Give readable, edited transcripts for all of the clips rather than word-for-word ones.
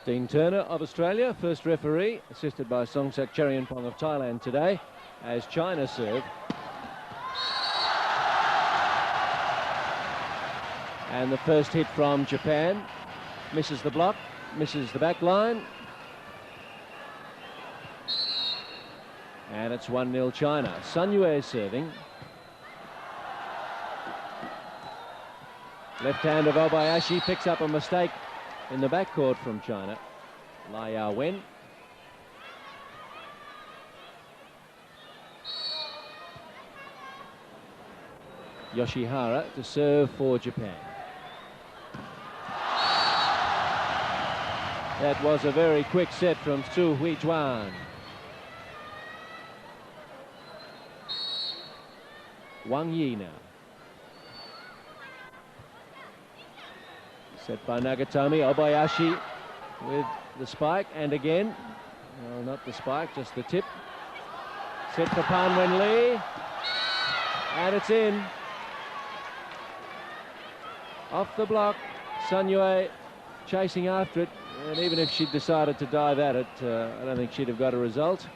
Dean Turner of Australia, first referee, assisted by Songsak Cheryenpong of Thailand today, as China serve. And the first hit from Japan, misses the block, misses the back line. And it's 1-0 China. Sun Yue serving. Left hand of Obayashi picks up a mistake in the backcourt from China. Lai Ya-wen. Yoshihara to serve for Japan. That was a very quick set from Su Hui-juan. Wang Yi now. Set by Nagatomi. Obayashi with the spike, and again, no, not the spike, just the tip. Set for Pan Wen-lee, and it's in. Off the block, Sun Yue chasing after it, and even if she'd decided to dive at it, I don't think she'd have got a result.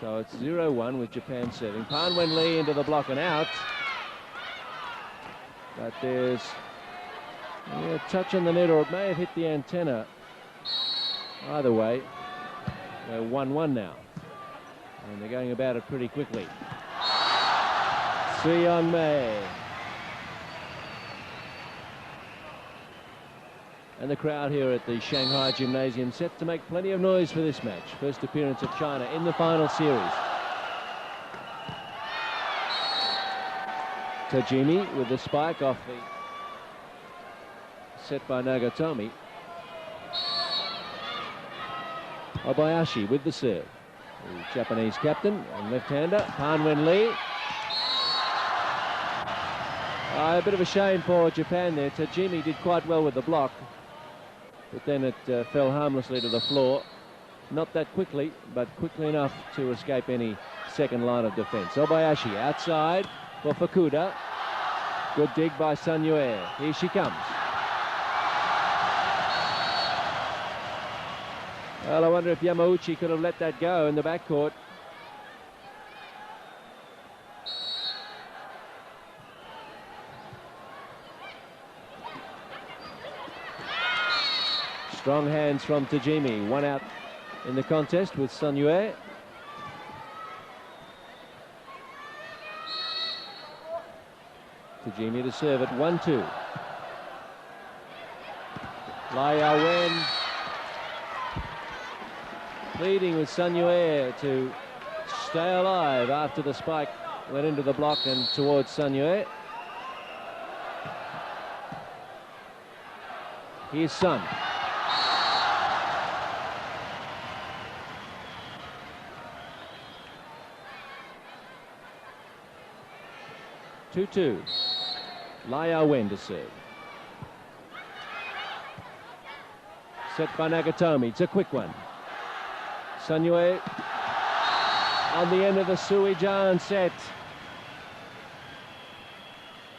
So it's 0-1 with Japan serving. Pan Wen-lee into the block and out. But there's a touch on the net, or it may have hit the antenna. Either way, they're 1-1 now. And they're going about it pretty quickly. Seon Mei. And the crowd here at the Shanghai Gymnasium set to make plenty of noise for this match. First appearance of China in the final series. Tajimi with the spike off the set by Nagatomi. Obayashi with the serve. The Japanese captain and left-hander, Pan Wen-lee. A bit of a shame for Japan there. Tajimi did quite well with the block, but then it fell harmlessly to the floor. Not that quickly, but quickly enough to escape any second line of defense. Obayashi outside for Fukuda. Good dig by Sun Yue. Here she comes. Well, I wonder if Yamauchi could have let that go in the backcourt. Strong hands from Tajimi. One out in the contest with Sun Yue. Tajimi to serve at 1-2. Lai Ya-wen pleading with Sun Yue to stay alive after the spike went into the block and towards Sun Yue. Here's Sun. Two. Lai Ya-wen to serve. Set by Nagatomi. It's a quick one. Sun Yue on the end of the Su Hui-juan set.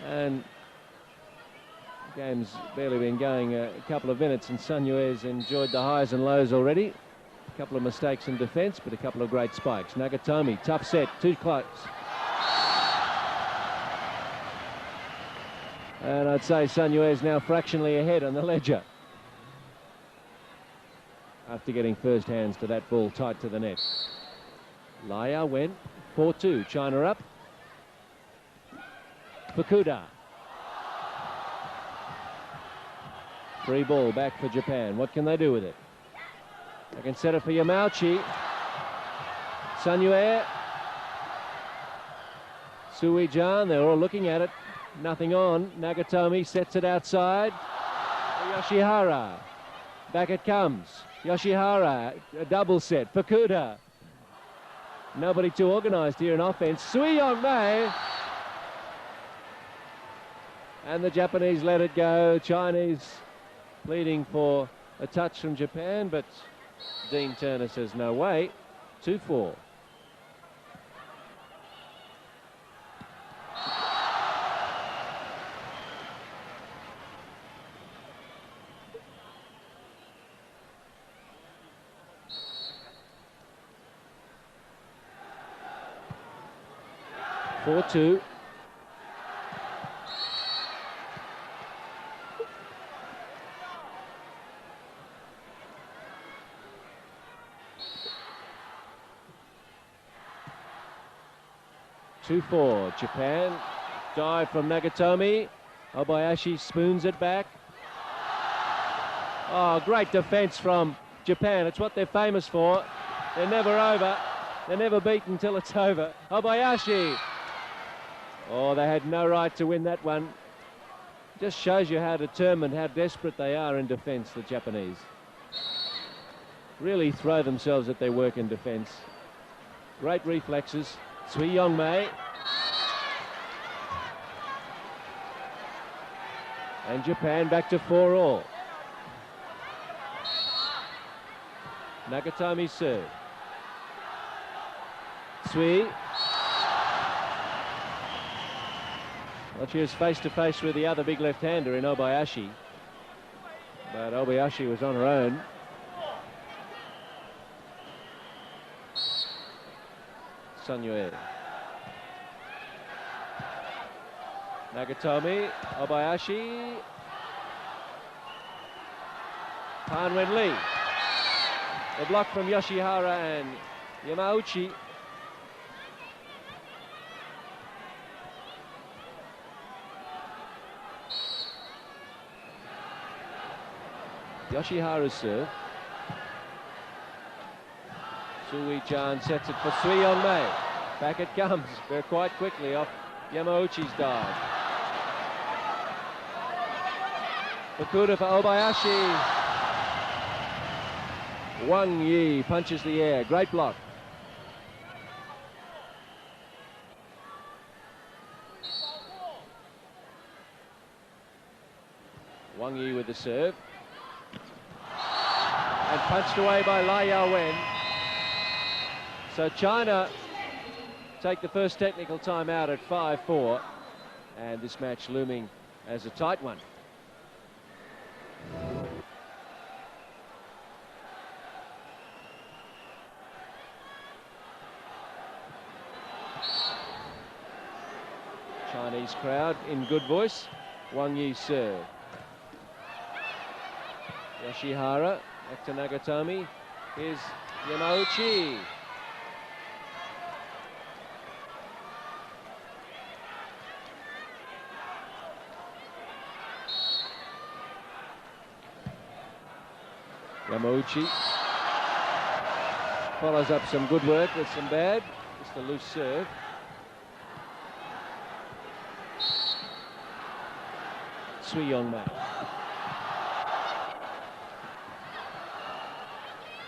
And the game's barely been going a couple of minutes, and Sun Yue's enjoyed the highs and lows already. A couple of mistakes in defense, but a couple of great spikes. Nagatomi, tough set, too close. And I'd say Sun Yue is now fractionally ahead on the ledger after getting first hands to that ball tight to the net. Lai Ya-wen, 4-2, China up. Fukuda. Free ball back for Japan. What can they do with it? They can set it for Yamauchi. Sun Yue. Su Hui-juan, they're all looking at it. Nothing on. Nagatomi sets it outside. Yoshihara. Back it comes. Yoshihara, a double set. Fukuda. Nobody too organised here in offence. Sui Yong-mei. And the Japanese let it go. Chinese pleading for a touch from Japan, but Dean Turner says no way. 2-4. Four-two. Two-four. Japan. Dive from Nagatomi. Obayashi spoons it back. Oh, great defence from Japan. It's what they're famous for. They're never over. They're never beaten till it's over. Obayashi. Oh, they had no right to win that one. Just shows you how determined, how desperate they are in defence, the Japanese. Really throw themselves at their work in defence. Great reflexes. Sui Yong-mei. And Japan back to 4-all. Nagatomi serve. Sui. Well, she was face to face with the other big left-hander in Obayashi. But Obayashi was on her own. Sun Yue. Nagatomi, Obayashi. Pan Wen Lee. The block from Yoshihara and Yamauchi. Yoshihara's serve. Sui-chan sets it for Sui Yong-mei. Back it comes, very quite quickly off Yamauchi's dive. Fukuda for Obayashi. Wang Yi punches the air, great block. Wang Yi with the serve. And punched away by Lai Yao-wen. So China take the first technical time out at 5-4, and this match looming as a tight one. Chinese crowd in good voice. Wang Yi serve. Yoshihara. Back to Nagatomi. Here's Yamauchi. Yamauchi follows up some good work with some bad. Just a loose serve. Sui Yong-mei.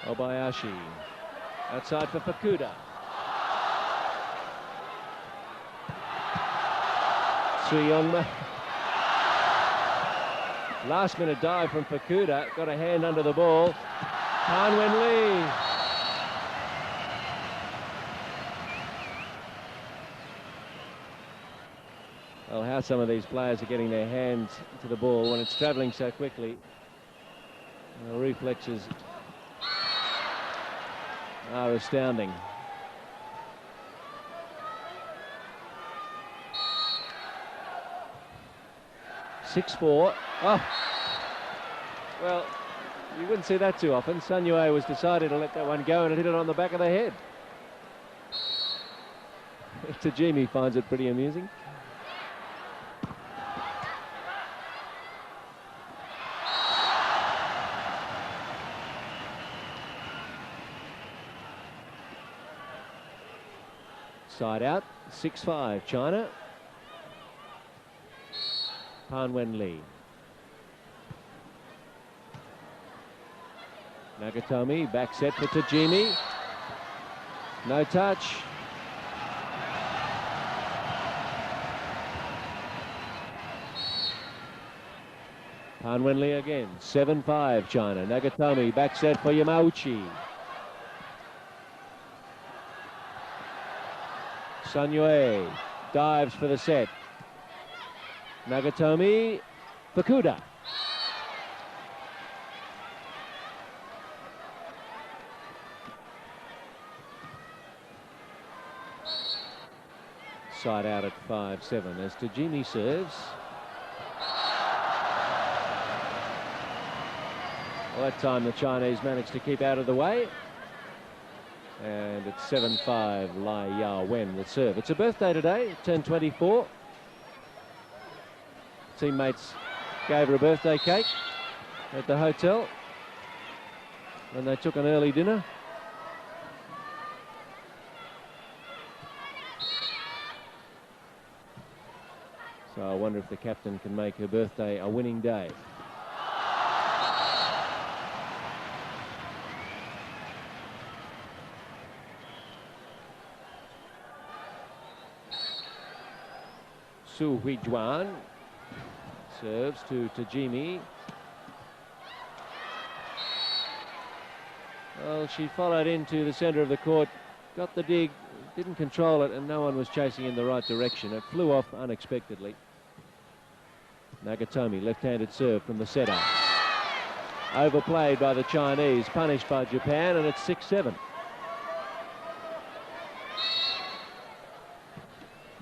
Obayashi outside for Fukuda. Sui Yong-mei. Last minute dive from Fukuda, got a hand under the ball. Pan Wen Lee. Well, how some of these players are getting their hands to the ball when it's travelling so quickly. The reflexes are astounding. Six-4. Oh, well, you wouldn't see that too often. Sun Yue was decided to let that one go and it hit it on the back of the head. Tajimi finds it pretty amusing. Side out, 6-5, China. Pan Wen-lee. Nagatomi, back set for Tajimi. No touch. Pan Wen-lee again. 7-5 China. Nagatomi, back set for Yamauchi. Sun Yue dives for the set. Nagatomi, Fukuda. Side out at 5-7 as Tajimi serves. Well, that time the Chinese managed to keep out of the way. And it's 7-5, Lai Ya-wen will serve. It's a birthday today, 10/24. Teammates gave her a birthday cake at the hotel when they took an early dinner. So I wonder if the captain can make her birthday a winning day. Su Huijuan serves to Tajimi. Well, she followed into the centre of the court, got the dig, didn't control it, and no one was chasing in the right direction. It flew off unexpectedly. Nagatomi, left-handed serve from the setter. Overplayed by the Chinese, punished by Japan, and it's 6-7.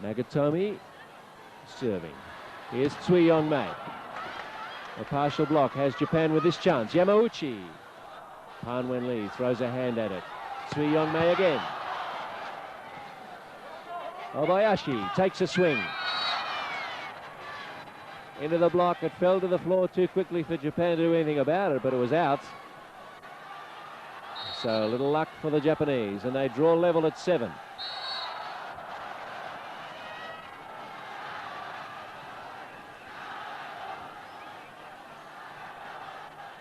Nagatomi serving. Here's Tsui Yong-mei. A partial block has Japan with this chance. Yamauchi. Pan Wen-lee throws a hand at it. Tsui Yong-mei again. Obayashi takes a swing. Into the block. It fell to the floor too quickly for Japan to do anything about it, but it was out. So a little luck for the Japanese, and they draw level at 7.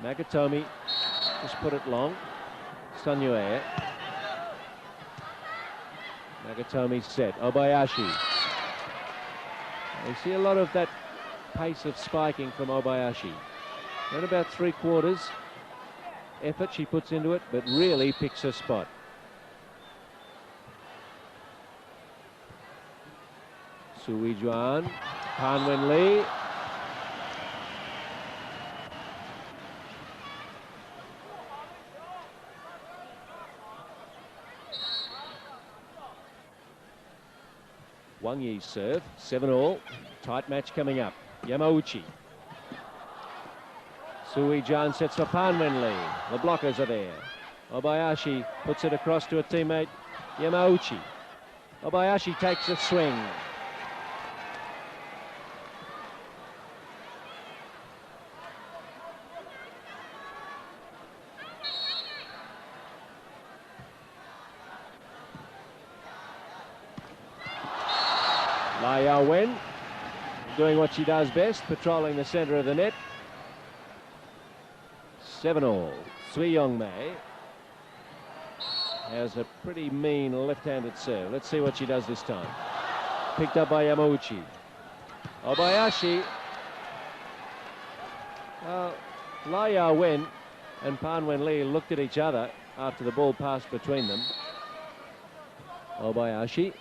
Nagatomi just put it long. Sun Yue. Nagatomi set. Obayashi. We see a lot of that pace of spiking from Obayashi. Not about 3/4 effort she puts into it, but really picks her spot. Su Huijuan. Pan Wen-lee. Wang Yi's serve, 7-all. Tight match coming up. Yamauchi. Su Huijuan sets for Pan Wen-lee. The blockers are there. Obayashi puts it across to a teammate, Yamauchi. Obayashi takes a swing. Lai Ya-wen doing what she does best, patrolling the centre of the net. 7-all. Tsui Yong-mei has a pretty mean left-handed serve. Let's see what she does this time. Picked up by Yamauchi. Obayashi. Lai Ya-wen and Pan Wen-lee looked at each other after the ball passed between them. Obayashi.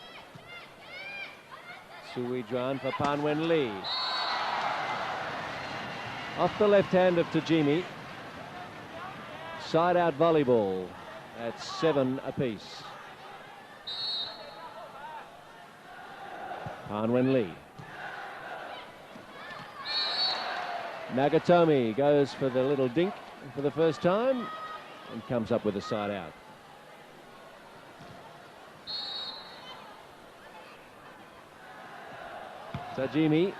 Su Huijuan for Pan Wen-lee. Off the left hand of Tajimi. Side out volleyball at 7 apiece. Pan Wen-lee. Nagatomi goes for the little dink for the first time and comes up with a side out. Tajimi.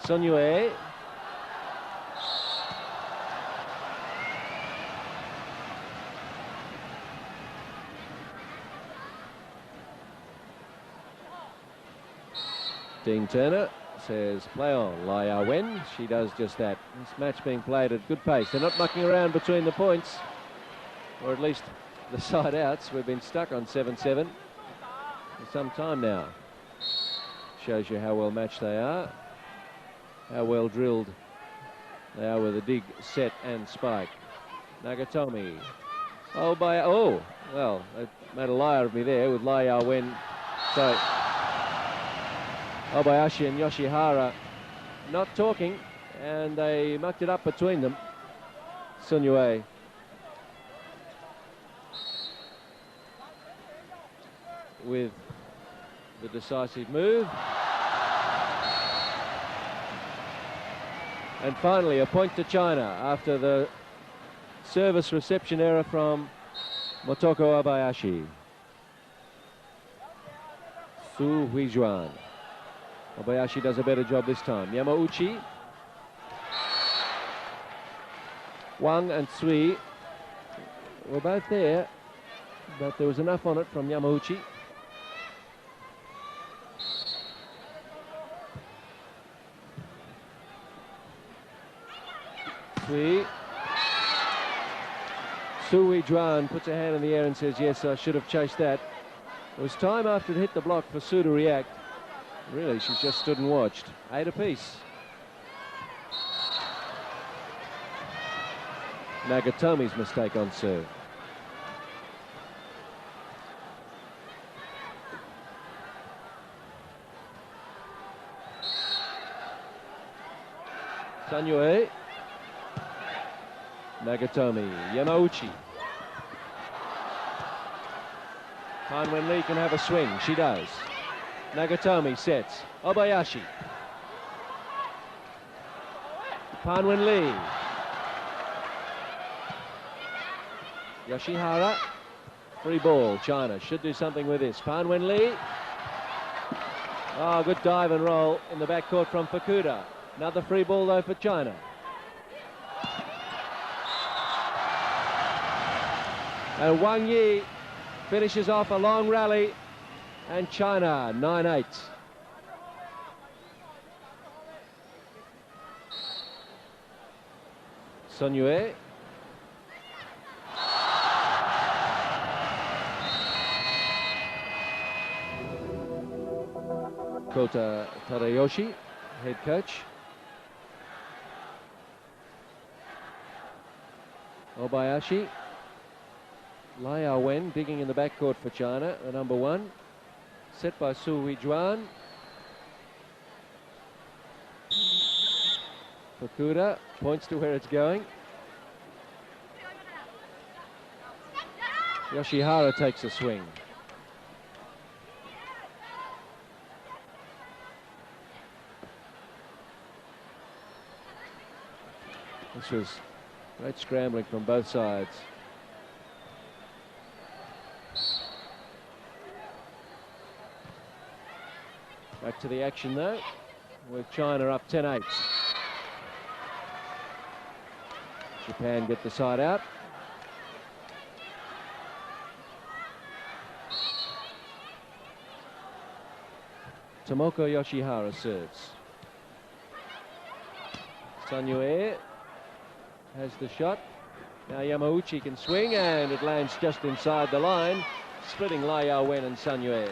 Sun Yue. Dean Turner says, play on, Lai Ya-wen. She does just that. This match being played at good pace. They're not mucking around between the points, or at least the side outs. We've been stuck on 7-7 for some time now. Shows you how well matched they are, how well drilled they are with a dig, set and spike. Nagatomi. Oh, well, they made a liar of me there with Lai Ya-wen. So Obayashi and Yoshihara not talking, and they mucked it up between them. Sun Yue. With the decisive move. And finally, a point to China after the service reception error from Motoko Obayashi. Su Huijuan. Obayashi does a better job this time. Yamauchi. Wang and Tsui were both there, but there was enough on it from Yamauchi. Su Huijuan puts her hand in the air and says, yes, I should have chased that. It was time after it hit the block for Su to react. Really, she's just stood and watched. 8 apiece. Nagatomi's mistake on serve. Sun Yue. Nagatomi. Yamauchi. Pan Wenli can have a swing. She does. Nagatomi sets. Obayashi. Pan Wenli. Yoshihara. Free ball. China should do something with this. Pan Wenli. Oh, good dive and roll in the backcourt from Fukuda. Another free ball though for China. And Wang Yi finishes off a long rally, and China 9-8. Sun Yue. Kota Tadayoshi, head coach. Obayashi. Lai Ya-wen digging in the backcourt for China, the number 1. Set by Su Huijuan. Fukuda points to where it's going. Yoshihara takes a swing. This was great scrambling from both sides. Back to the action though, with China up 10-8. Japan get the side out. Tomoko Yoshihara serves. Sun Yue has the shot. Now Yamauchi can swing, and it lands just inside the line, splitting Lai Ya-wen and Sun Yue.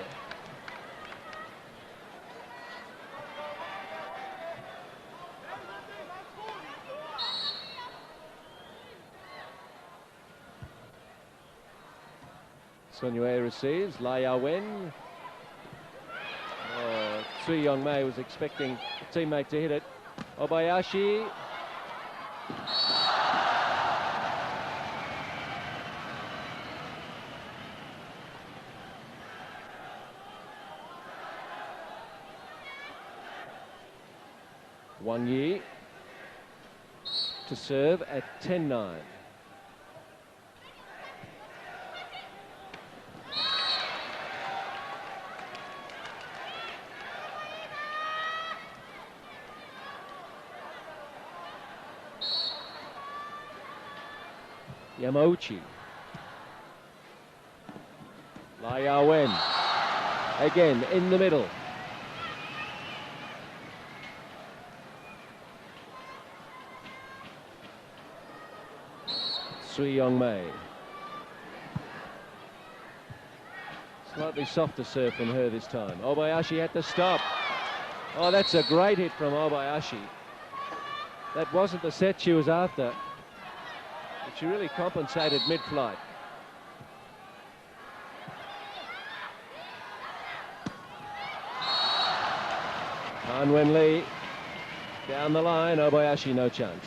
Sun Yue receives. Lai Ya-wen. Oh, Tsui Yong-mei was expecting a teammate to hit it. Obayashi. Wang Yi to serve at 10-9. Yamauchi. Lai Ya-wen. Again in the middle. Sui Yong-mei. Slightly softer serve from her this time. Obayashi had to stop. Oh, that's a great hit from Obayashi. That wasn't the set she was after, but she really compensated mid-flight. Han Wen-Lee down the line. Obayashi no chance.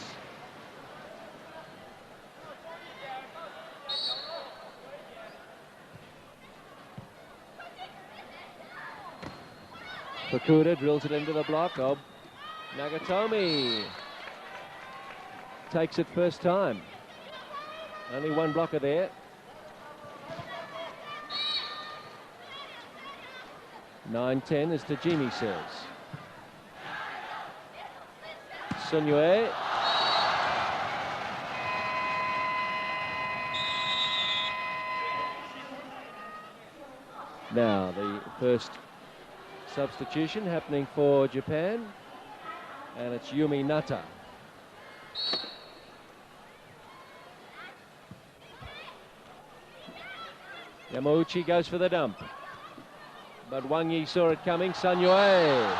Fukuda drills it into the block. Oh, Nagatomi takes it first time. Only one blocker there. (9-10) as Tajimi serves. Sun Yue. Now the first substitution happening for Japan, and it's Yumi Nata. Yamauchi goes for the dump, but Wang Yi saw it coming. Sun Yue.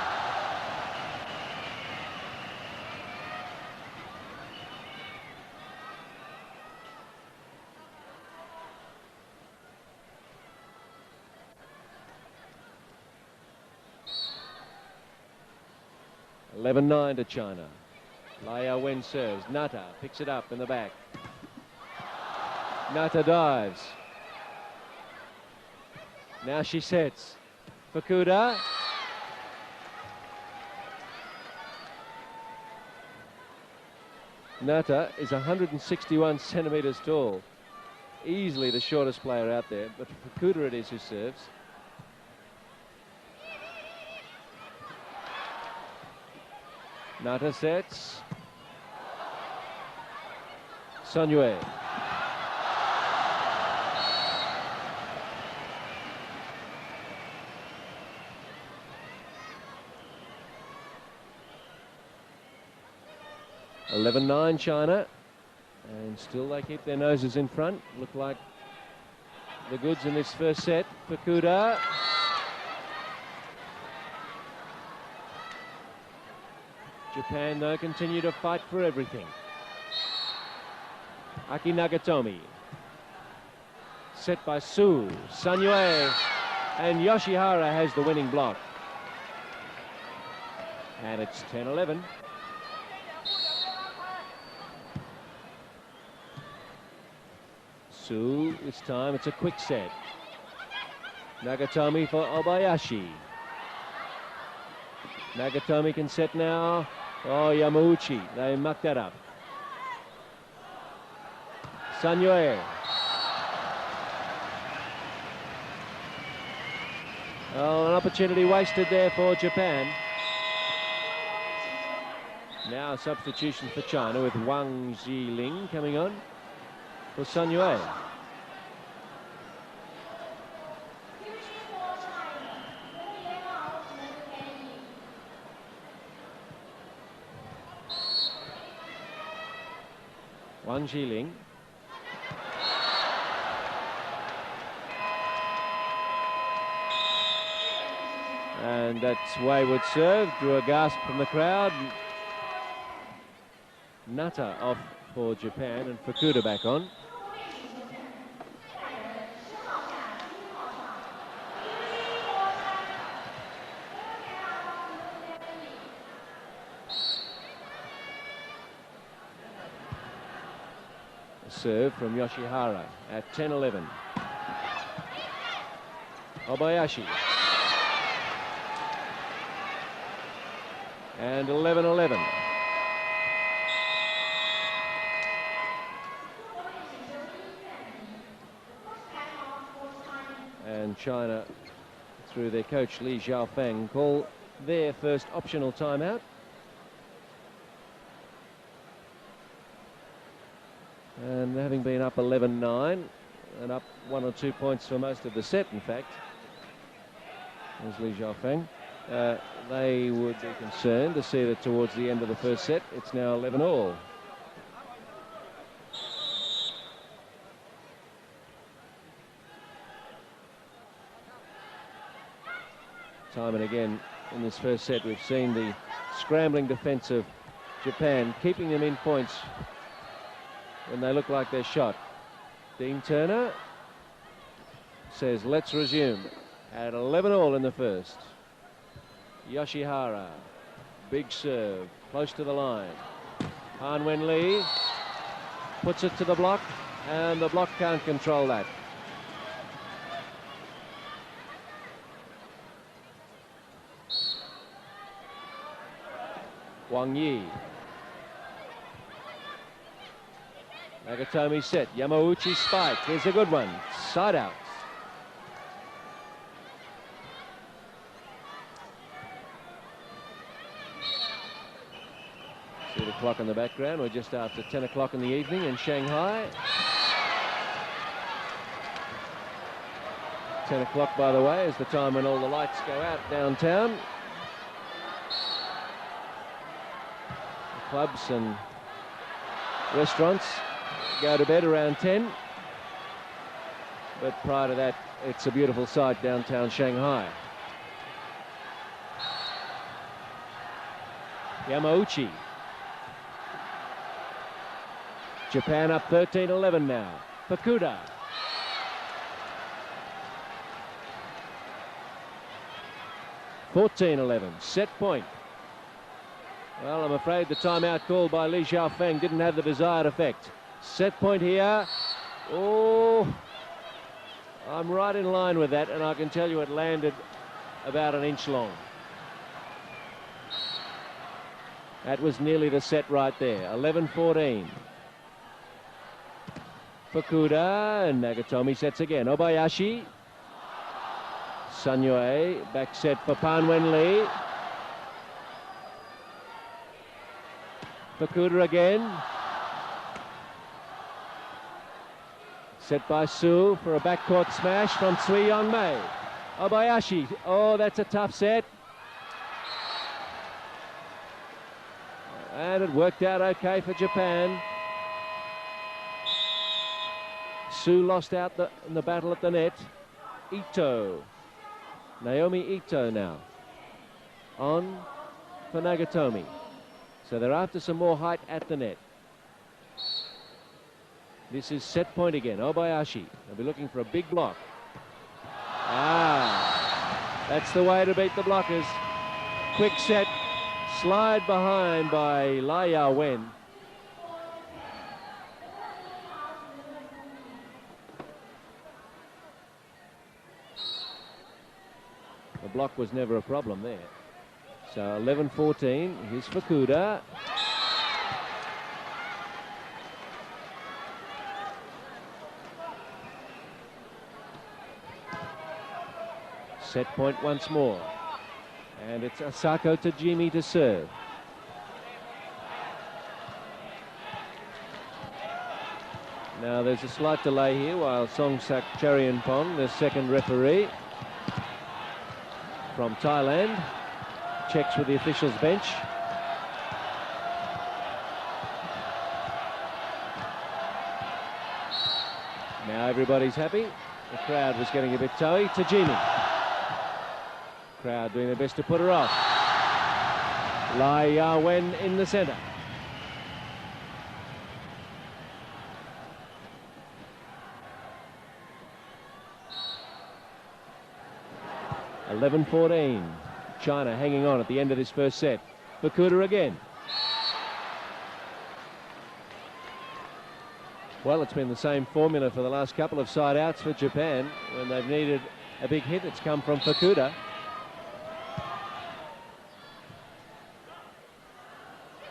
(11-9) to China. Lai Wen serves. Nata picks it up in the back. Nata dives. Now she sets. Fukuda. Nata is 161 centimetres tall. Easily the shortest player out there, but Fukuda it is who serves. Nata sets. Sun Yue. (11-9) China, and still they keep their noses in front. Look like the goods in this first set. Fukuda. Japan, though, continue to fight for everything. Aki Nagatomi. Set by Su. Sun Yue. And Yoshihara has the winning block. And it's 10-11. Su, this time it's a quick set. Nagatomi for Obayashi. Nagatomi can set now. Oh, Yamauchi, they mucked that up. Sun Yue. Oh, an opportunity wasted there for Japan. Now a substitution for China with Wang Jiling coming on for Sun Yue. Wang Jiling. And that's wayward serve, drew a gasp from the crowd. Nata off for Japan and Fukuda back on. Serve from Yoshihara at 10-11. Obayashi. And 11-11. And China, through their coach Li Xiaofeng, call their first optional timeout. And having been up 11-9 and up 1 or 2 points for most of the set, in fact, as Li Xiaofeng, they would be concerned to see that towards the end of the first set, it's now 11-all. Time and again in this first set, we've seen the scrambling defense of Japan, keeping them in points when they look like they're shot. Dean Turner says, let's resume at 11-all in the first. Yoshihara, big serve, close to the line. Han Wen Lee puts it to the block, and the block can't control that. Wang Yi. Nagatomi set. Yamauchi spike. Here's a good one. Side out. See the clock in the background. We're just after 10 o'clock in the evening in Shanghai. 10 o'clock, by the way, is the time when all the lights go out downtown. The clubs and restaurants go to bed around 10. But prior to that, it's a beautiful sight downtown Shanghai. Yamauchi. Japan up 13-11 now. Fukuda. (14-11), set point. Well, I'm afraid the timeout called by Li Xiaofeng didn't have the desired effect. Set point here. Oh, I'm right in line with that, and I can tell you it landed about an inch long. That was nearly the set right there. 11-14. Fukuda, and Nagatomi sets again. Obayashi. Sun Yue, back set for Pan Wen Lee. Fukuda again. Set by Su for a backcourt smash from Sui Yong Mei. Obayashi, oh, that's a tough set. And it worked out okay for Japan. Su lost out in the battle at the net. Ito. Naomi Ito now on for Nagatomi. So they're after some more height at the net. This is set point again. Obayashi. They'll be looking for a big block. Ah, that's the way to beat the blockers. Quick set. Slide behind by Lai Yao-wen. The block was never a problem there. So 11-14. Here's Fukuda. Set point once more. And it's Asako Tajimi to serve. Now there's a slight delay here while Songsak Charianpong, the second referee from Thailand, checks with the officials' bench. Now everybody's happy. The crowd was getting a bit toey. Tajimi. Crowd doing their best to put her off. Lai Yao-wen in the centre. (11-14). China hanging on at the end of this first set. Fukuda again. Well, it's been the same formula for the last couple of side outs for Japan. When they've needed a big hit, it's come from Fukuda.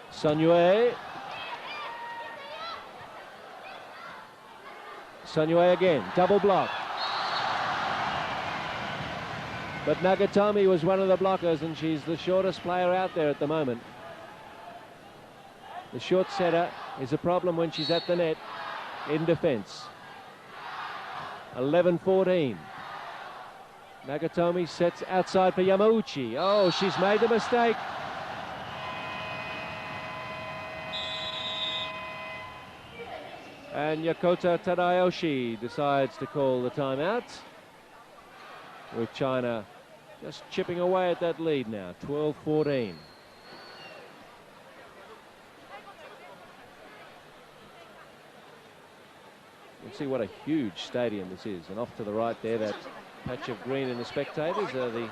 Sun Yue. Sun Yue again, double block. But Nagatomi was one of the blockers, and she's the shortest player out there at the moment. The short setter is a problem when she's at the net in defense. 11-14. Nagatomi sets outside for Yamauchi. Oh, she's made the mistake. And Yokota Tadayoshi decides to call the timeout, with China Just chipping away at that lead now, 12-14. You can see what a huge stadium this is. And off to the right there, that patch of green in the spectators are the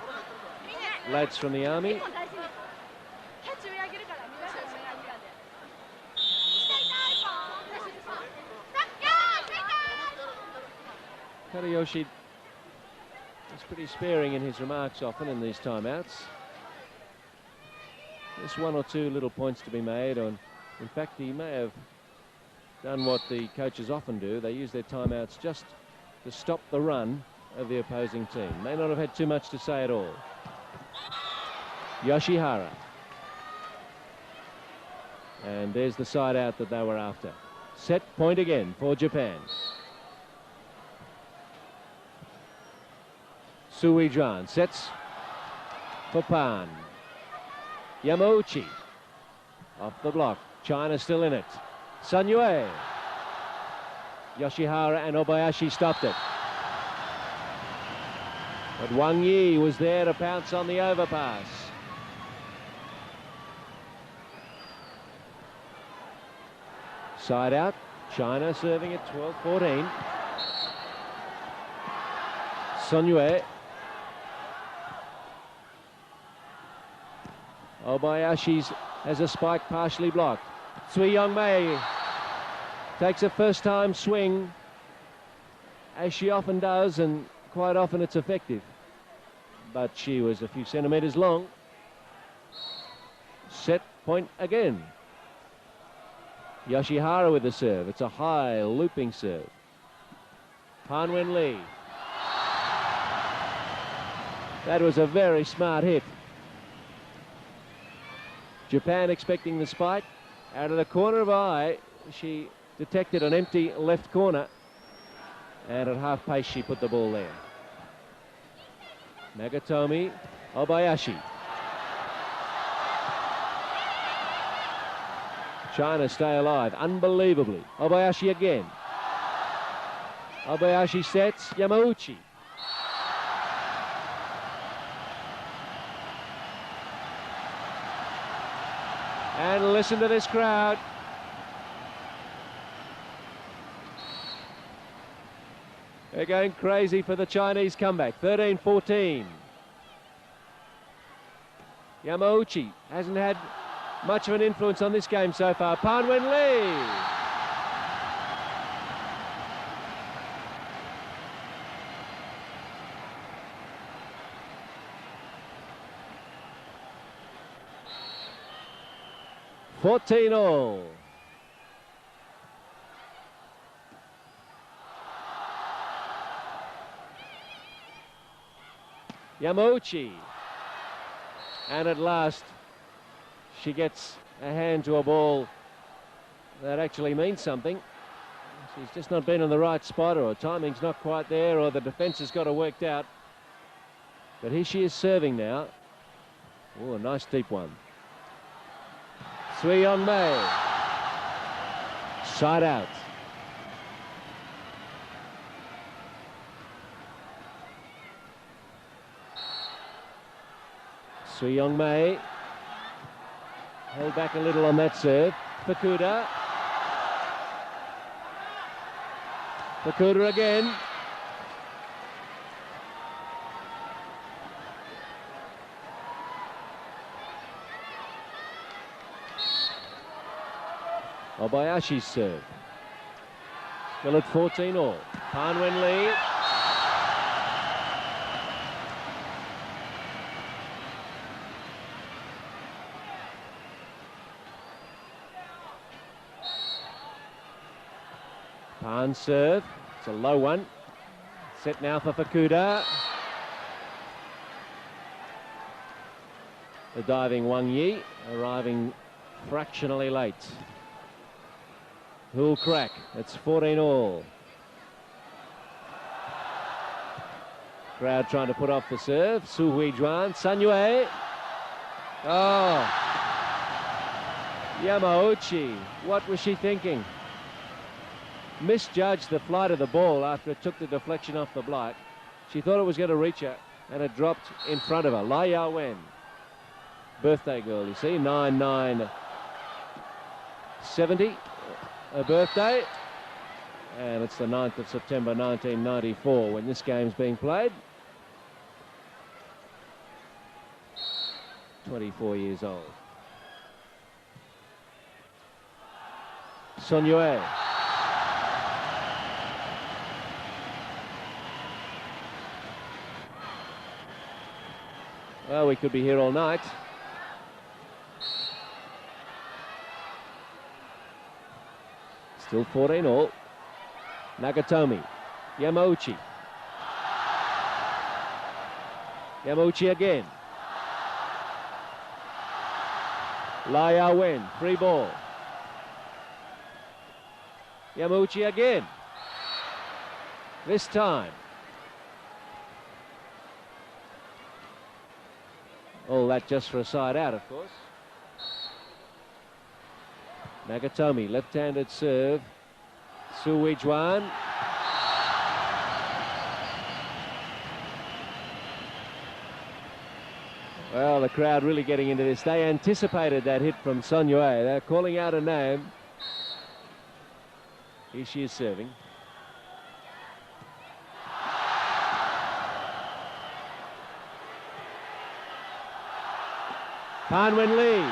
lads from the army. Tadayoshi is pretty sparing in his remarks often in these timeouts. There's one or two little points to be made on. In fact, he may have done what the coaches often do. They use their timeouts just to stop the run of the opposing team. May not have had too much to say at all. Yoshihara. And there's the side out that they were after. Set point again for Japan. Suijan sets for Pan. Yamauchi off the block. China still in it. Sun Yue. Yoshihara and Obayashi stopped it. But Wang Yi was there to pounce on the overpass. Side out. China serving at 12-14. Sun Yue. Obayashi has a spike partially blocked. Cui Yongmei takes a first-time swing, as she often does, and quite often it's effective. But she was a few centimetres long. Set point again. Yoshihara with the serve. It's a high looping serve. Pan Wen Lee. That was a very smart hit. Japan expecting the spike. Out of the corner of her eye, she detected an empty left corner. And at half pace, she put the ball there. Nagatomi, Obayashi. China stay alive, unbelievably. Obayashi again. Obayashi sets, Yamauchi. And listen to this crowd. They're going crazy for the Chinese comeback. 13-14. Yamauchi hasn't had much of an influence on this game so far. Pan Wen Lee. $14-all. Yamauchi. And at last, she gets a hand to a ball that actually means something. She's just not been in the right spot, or her timing's not quite there, or the defence has got her worked out. But here she is serving now. Oh, a nice deep one. Cui Yongmei. Side out. Cui Yongmei held back a little on that serve. Fukuda. Fukuda again. Obayashi's serve. Still at 14-all. Pan Wen Lee. Pan serve. It's a low one. Set now for Fukuda. The diving Wang Yi arriving fractionally late. Who'll crack? It's 14-all. Crowd trying to put off the serve. Su Huijuan, Sun Yue. Oh. Yamauchi. What was she thinking? Misjudged the flight of the ball after it took the deflection off the block. She thought it was going to reach her. And it dropped in front of her. Lai Yao-wen. Birthday girl, you see, 9/9/70, her birthday. And it's the 9th of September 1994 when this game's being played. 24 years old. Son Yue. Well, we could be here all night. Still 14 all. Nagatomi. Yamauchi. Yamauchi again. Lai Yao-wen, free ball. Yamauchi again. This time. All that just for a side out, of course. Nagatomi, left-handed serve. Su Weijuan. Well, the crowd really getting into this. They anticipated that hit from Son Yue. They're calling out a name. Here she is serving. Pan Wen Lee.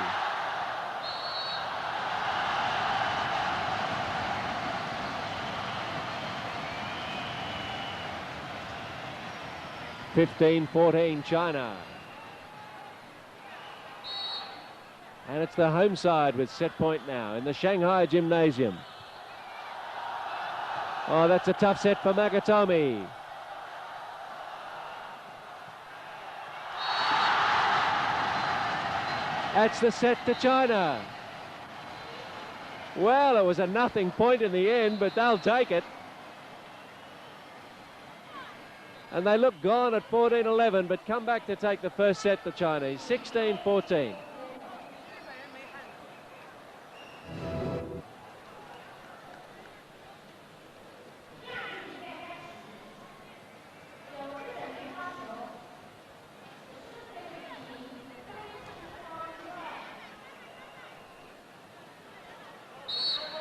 (15-14) China. And it's the home side with set point now in the Shanghai Gymnasium. Oh, that's a tough set for Nagatomi. That's the set to China. Well, it was a nothing point in the end, but they'll take it. And they look gone at 14-11, but come back to take the first set, the Chinese, 16-14.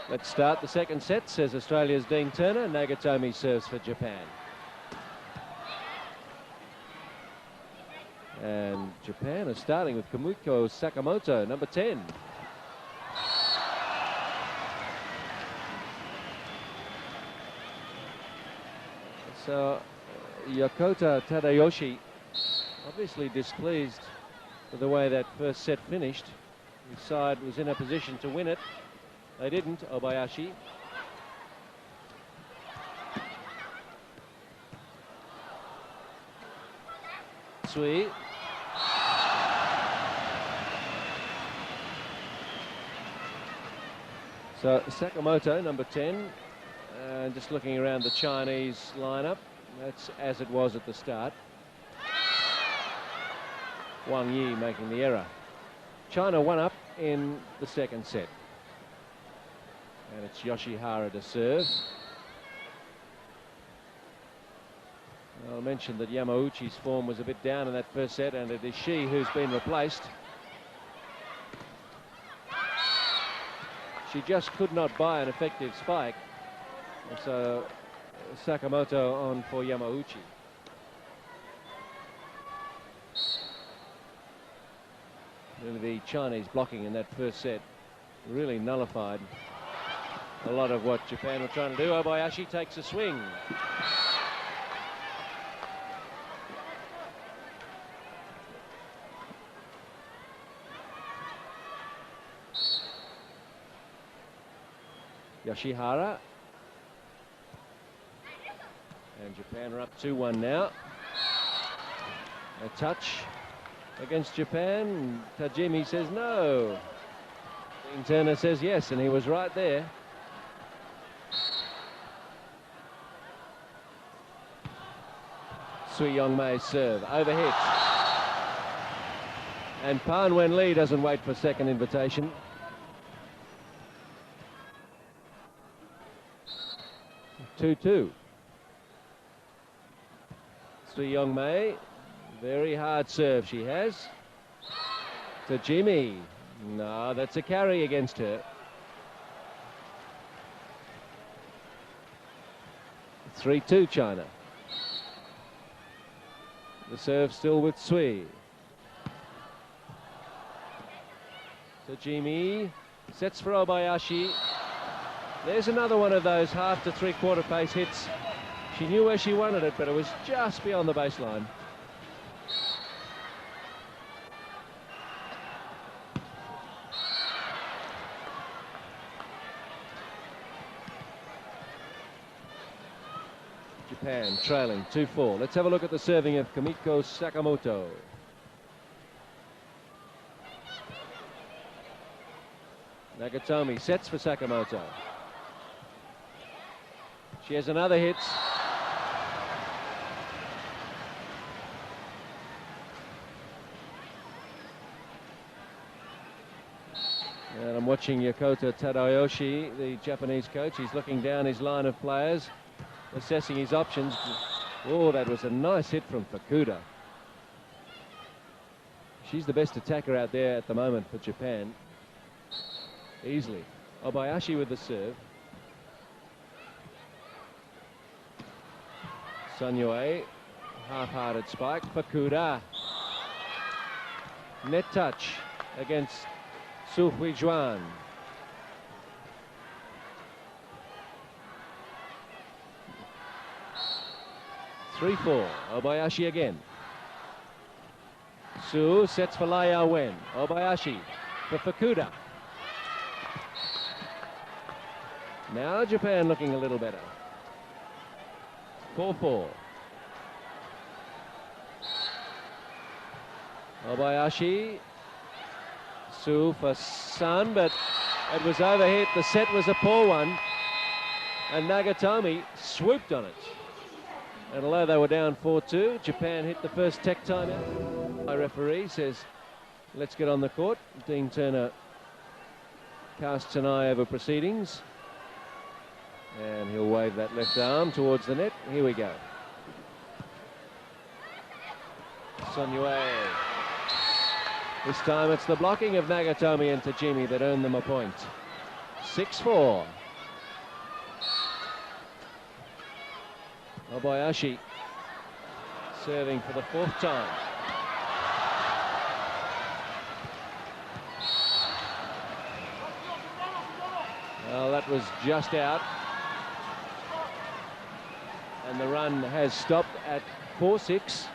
Let's start the second set, says Australia's Dean Turner. Nagatomi serves for Japan. And Japan is starting with Kumiko Sakamoto, number 10. So Yokota Tadayoshi obviously displeased with the way that first set finished. His side was in a position to win it. They didn't, Obayashi. Sui. So Sakamoto, number 10, and just looking around the Chinese lineup, that's as it was at the start. Wang Yi making the error. China one up in the second set. And it's Yoshihara to serve. I'll mention that Yamauchi's form was a bit down in that first set, and it is she who's been replaced. She just could not buy an effective spike. And so Sakamoto on for Yamauchi. Really, the Chinese blocking in that first set really nullified a lot of what Japan were trying to do. Obayashi takes a swing. Yoshihara. And Japan are up 2-1 now. A touch against Japan. Tajimi says no. Dean Turner says yes, and he was right there. Sui Yongmei's serve, overhit. And Pan Wen Lee doesn't wait for second invitation. Two. Sui Yongmei Very hard serve she has. To Jimmy. No, that's a carry against her. 3-2 China. The serve still with Sui. Tajimi sets for Obayashi. There's another one of those half to three-quarter pace hits. She knew where she wanted it, but it was just beyond the baseline. Japan trailing 2-4. Let's have a look at the serving of Kamiko Sakamoto. Nagatomi sets for Sakamoto. She has another hit. And I'm watching Yokota Tadayoshi, the Japanese coach. He's looking down his line of players, assessing his options. Oh, that was a nice hit from Fukuda. She's the best attacker out there at the moment for Japan. Easily. Obayashi with the serve. Sanyue, half-hearted spike. Fukuda. Net touch against Su Huijuan. (3-4). Obayashi again. Su sets for Lai Yao-wen. Obayashi for Fukuda. Now Japan looking a little better. 4-4. Obayashi. Su for Sun, but it was overhit. The set was a poor one, and Nagatomi swooped on it. And although they were down 4-2, Japan hit the first tech timeout. My referee says, let's get on the court. Dean Turner casts an eye over proceedings. And he'll wave that left arm towards the net. Here we go. Sanyue. This time it's the blocking of Nagatomi and Tajimi that earned them a point. 6-4. Obayashi serving for the fourth time. Well, that was just out. And the run has stopped at 4-6.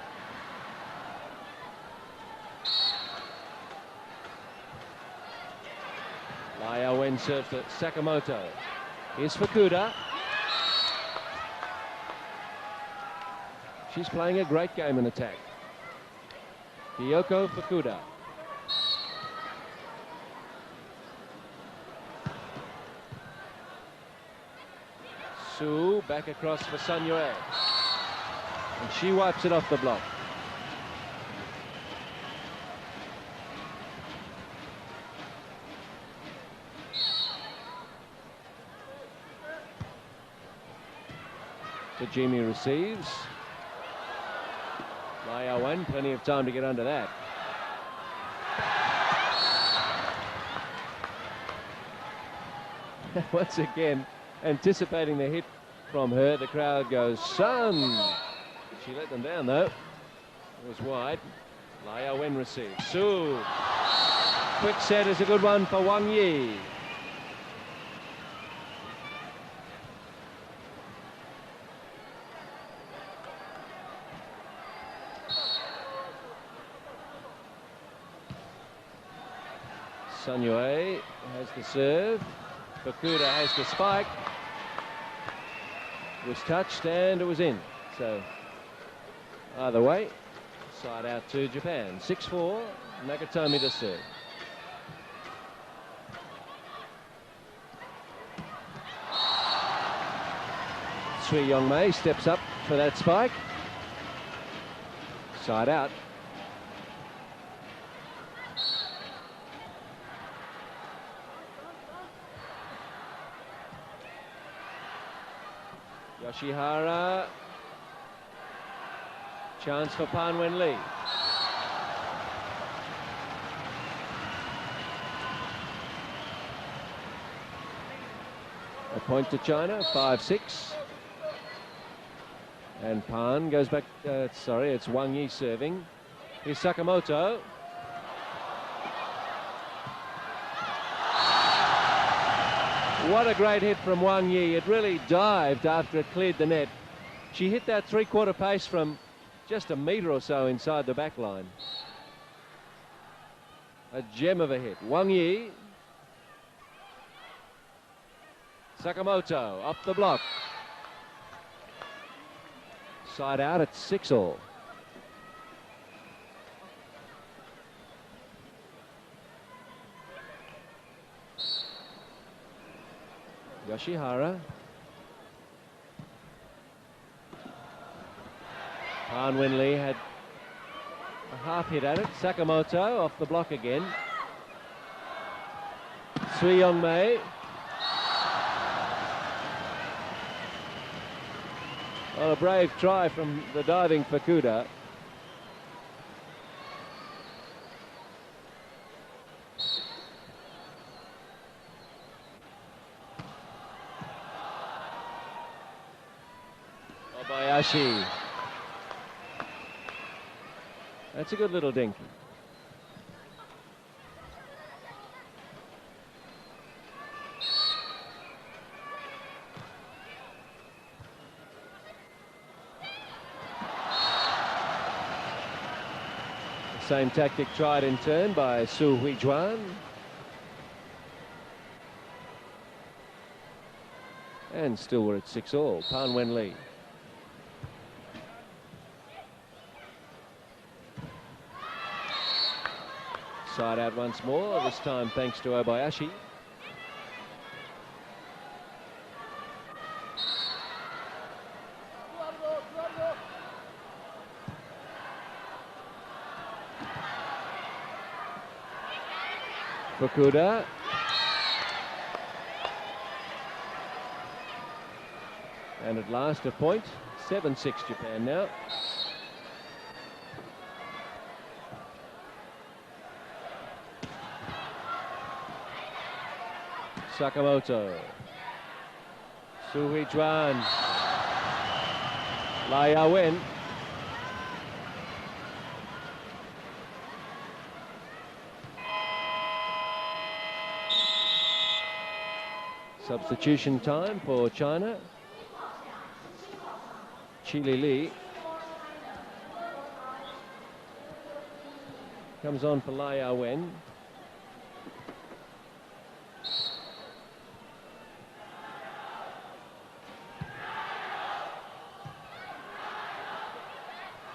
Lai Yao-wen serves to Sakamoto. Here's Fukuda. She's playing a great game in attack. Kyoko Fukuda. Su back across for Sanyue. And she wipes it off the block. Tajimi receives. Lai Yao-wen, plenty of time to get under that. Once again, anticipating the hit from her, the crowd goes, Sun! She let them down, though. It was wide. Lai Yao-wen receives. Su! Quick set is a good one for Wang Yi. Sanyue has the serve. Fukuda has the spike. It was touched and it was in. So either way, side out to Japan. 6-4. Nagatomi to serve. Sui Yongmei steps up for that spike. Side out. Yoshihara Chance for Pan Wen-Lee. A point to China, 5-6. And Pan goes back, sorry, it's Wang Yi serving. Here's Sakamoto. What a great hit from Wang Yi. It really dived after it cleared the net. She hit that three-quarter pace from just a metre or so inside the back line. A gem of a hit. Wang Yi. Sakamoto, up the block. Side out at 6-all. Yoshihara. Pan Wen-Lee had a half hit at it. Sakamoto off the block again. Sui Yong-mei. Well, a brave try from the diving Fukuda. Obayashi. That's a good little dink. Same tactic tried in turn by Su Huijuan. And still we're at 6-all. Pan Wen-Lee. Side out once more, this time thanks to Obayashi. Fukuda. And at last a point. 7-6 Japan now. Sakamoto. Su Huijuan. Lai Ya-wen. Substitution time for China. Chi Li comes on for Lai Ya-wen.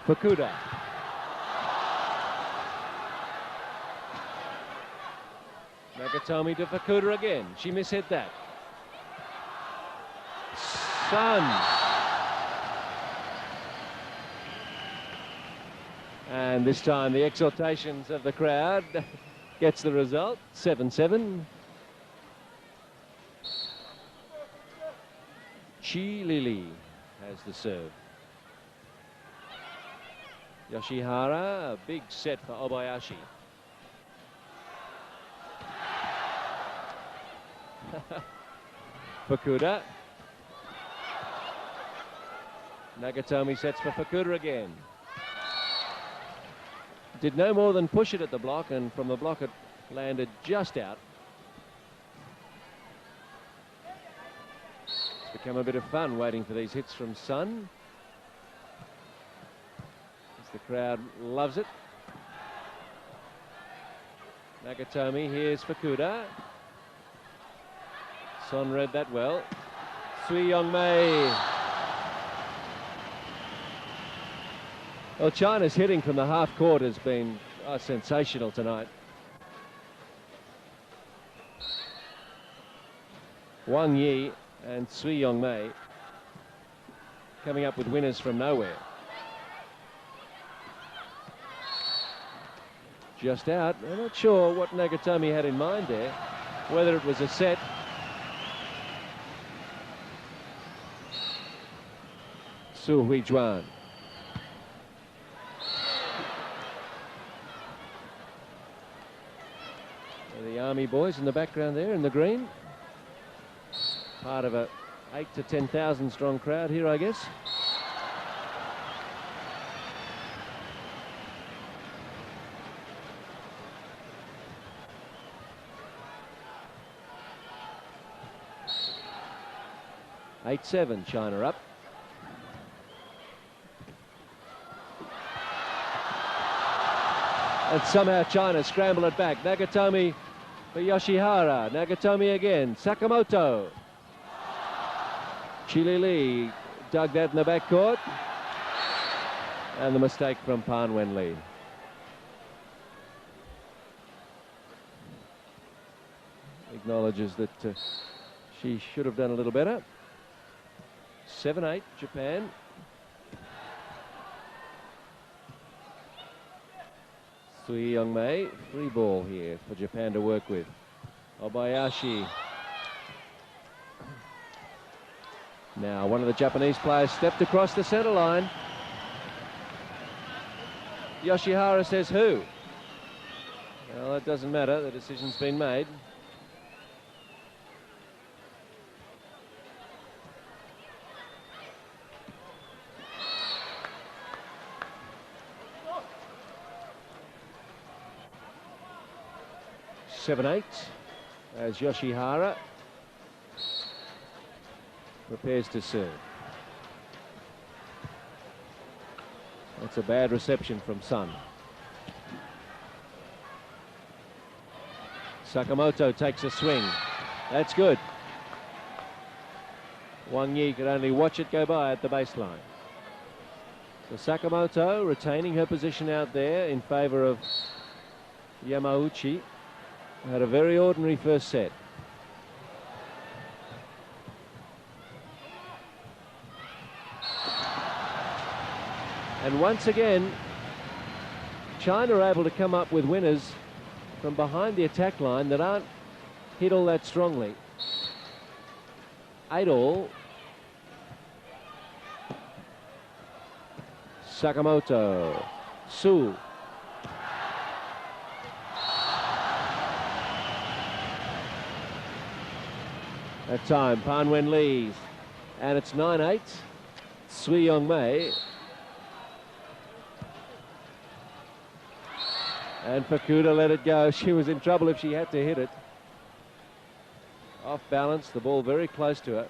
Fukuda. Nakatomi to Fukuda again. She mishit that. Sun. And this time the exhortations of the crowd gets the result. 7-7. Chi Li has the serve. Yoshihara, a big set for Obayashi. Fukuda. Nagatomi sets for Fukuda again. Did no more than push it at the block, and from the block it landed just out. It's become a bit of fun waiting for these hits from Sun. The crowd loves it. Nagatomi, here's Fukuda. Son read that well. Sui Yong-mei. Well, China's hitting from the half court has been sensational tonight. Wang Yi and Sui Yong-mei coming up with winners from nowhere. Just out. I'm not sure what Nagatomi had in mind there, whether it was a set. Su Huijuan. Army boys in the background there in the green. Part of a 8 to 10,000 strong crowd here, I guess. Eight-7, China up. And somehow China scramble it back. Nagatomi for Yoshihara. Nagatomi again. Sakamoto. Chili Lee dug that in the backcourt. And the mistake from Pan Wen Lee. Acknowledges that she should have done a little better. 7-8, Japan. Sui Young-mei, free ball here for Japan to work with. Obayashi. Now one of the Japanese players stepped across the center line. Yoshihara says who? Well, it doesn't matter, the decision's been made. Seven-8 as Yoshihara prepares to serve. That's a bad reception from Sun. Sakamoto takes a swing. That's good. Wang Yi could only watch it go by at the baseline. So Sakamoto retaining her position out there in favor of Yamauchi. Had a very ordinary first set. And once again, China are able to come up with winners from behind the attack line that aren't hit all that strongly. 8-all. Sakamoto. Su. That time, Pan Wen Lee's. And it's 9-8. Sui Young-mei. And Fukuda let it go. She was in trouble if she had to hit it. Off balance, the ball very close to her.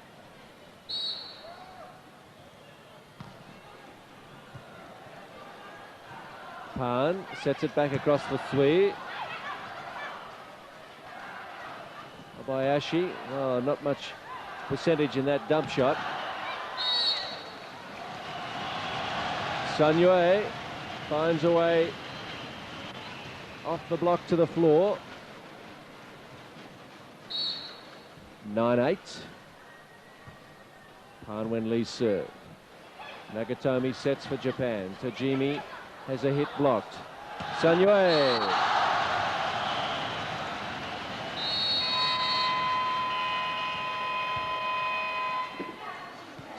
Pan sets it back across for Sui. Obayashi, oh, not much percentage in that dump shot. Sun Yue finds a way off the block to the floor. 9-8. Pan Wen Lee's serve. Nagatomi sets for Japan. Tajimi has a hit blocked. Sun Yue.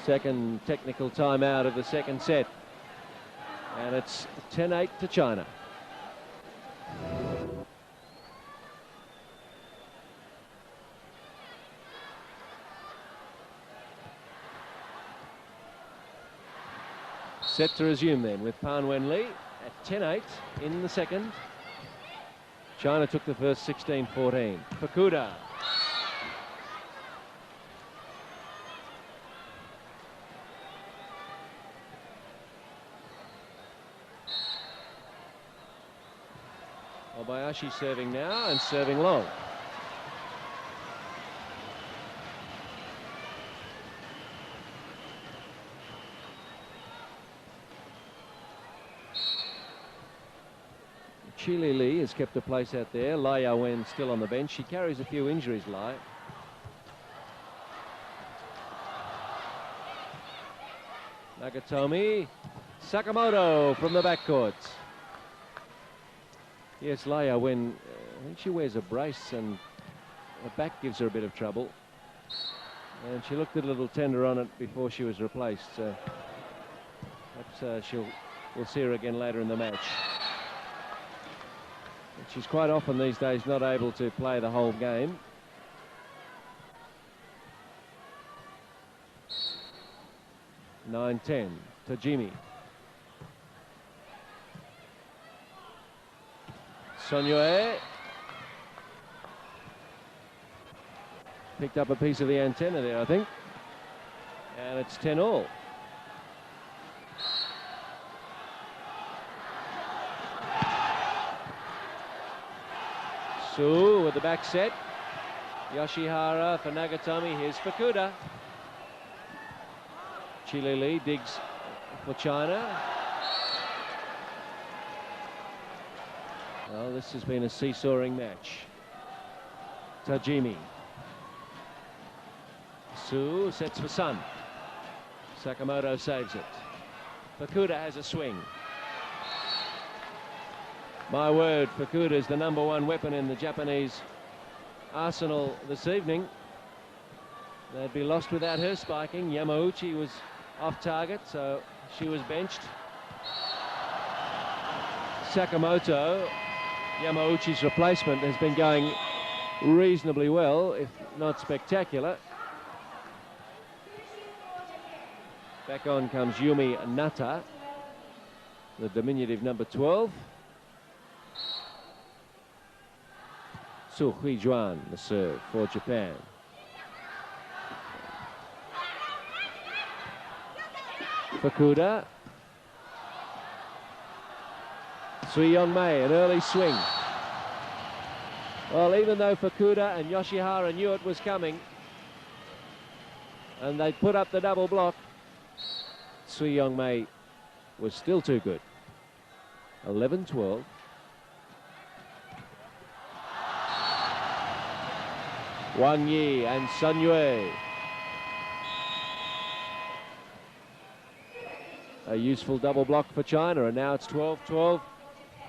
Second technical timeout of the second set. And it's 10-8 to China. Set to resume then with Pan Wen Lee at 10-8 in the second. China took the first 16-14. Fukuda. Obayashi serving now and serving long. Chili Lee has kept a place out there. Lai Yawen still on the bench. She carries a few injuries, Lai. Nagatomi. Sakamoto from the backcourt. Yes, Lai Yawen, I think she wears a brace and her back gives her a bit of trouble. And she looked a little tender on it before she was replaced. So perhaps we'll see her again later in the match. She's quite often these days not able to play the whole game. (9-10) Tajimi. Sonyue picked up a piece of the antenna there, I think, and it's 10-all. Su with the back set. Yoshihara for Nagatomi. Here's Fukuda. Chilili digs for China. Well, this has been a seesawing match. Tajimi. Su sets for Sun. Sakamoto saves it. Fukuda has a swing. My word, Fukuda is the #1 weapon in the Japanese arsenal this evening. They'd be lost without her spiking. Yamauchi was off target, so she was benched. Sakamoto, Yamauchi's replacement, has been going reasonably well, if not spectacular. Back on comes Yumi Nata, the diminutive #12. Su Huijuan, the serve for Japan. Fukuda. Sui Yongmei, an early swing. Well, even though Fukuda and Yoshihara knew it was coming, and they put up the double block, Sui Yongmei was still too good. 11-12. Wang Yi and Sun Yue. A useful double block for China, and now it's 12-12,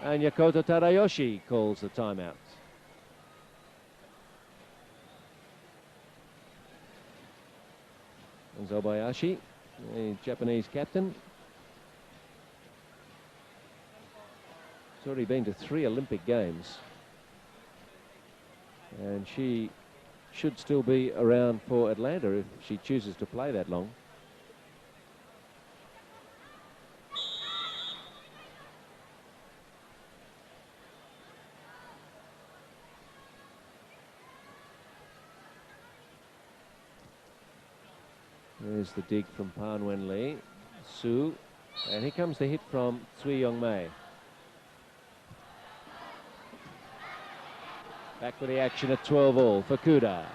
and Yokota Tadayoshi calls the timeout. And Zobayashi, the Japanese captain. She's already been to 3 Olympic Games, and she should still be around for Atlanta if she chooses to play that long. There's the dig from Pan Wenli. Su, and here comes the hit from Sui Yongmei. Back with the action at 12-all. Fukuda.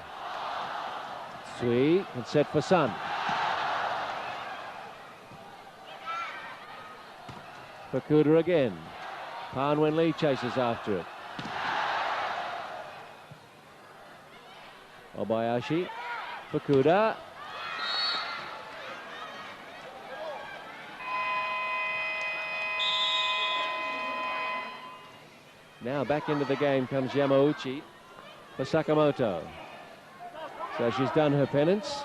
Sui can set for Sun. Fukuda again. Pan Wenli chases after it. Obayashi. Fukuda. Now back into the game comes Yamauchi for Sakamoto. So she's done her penance.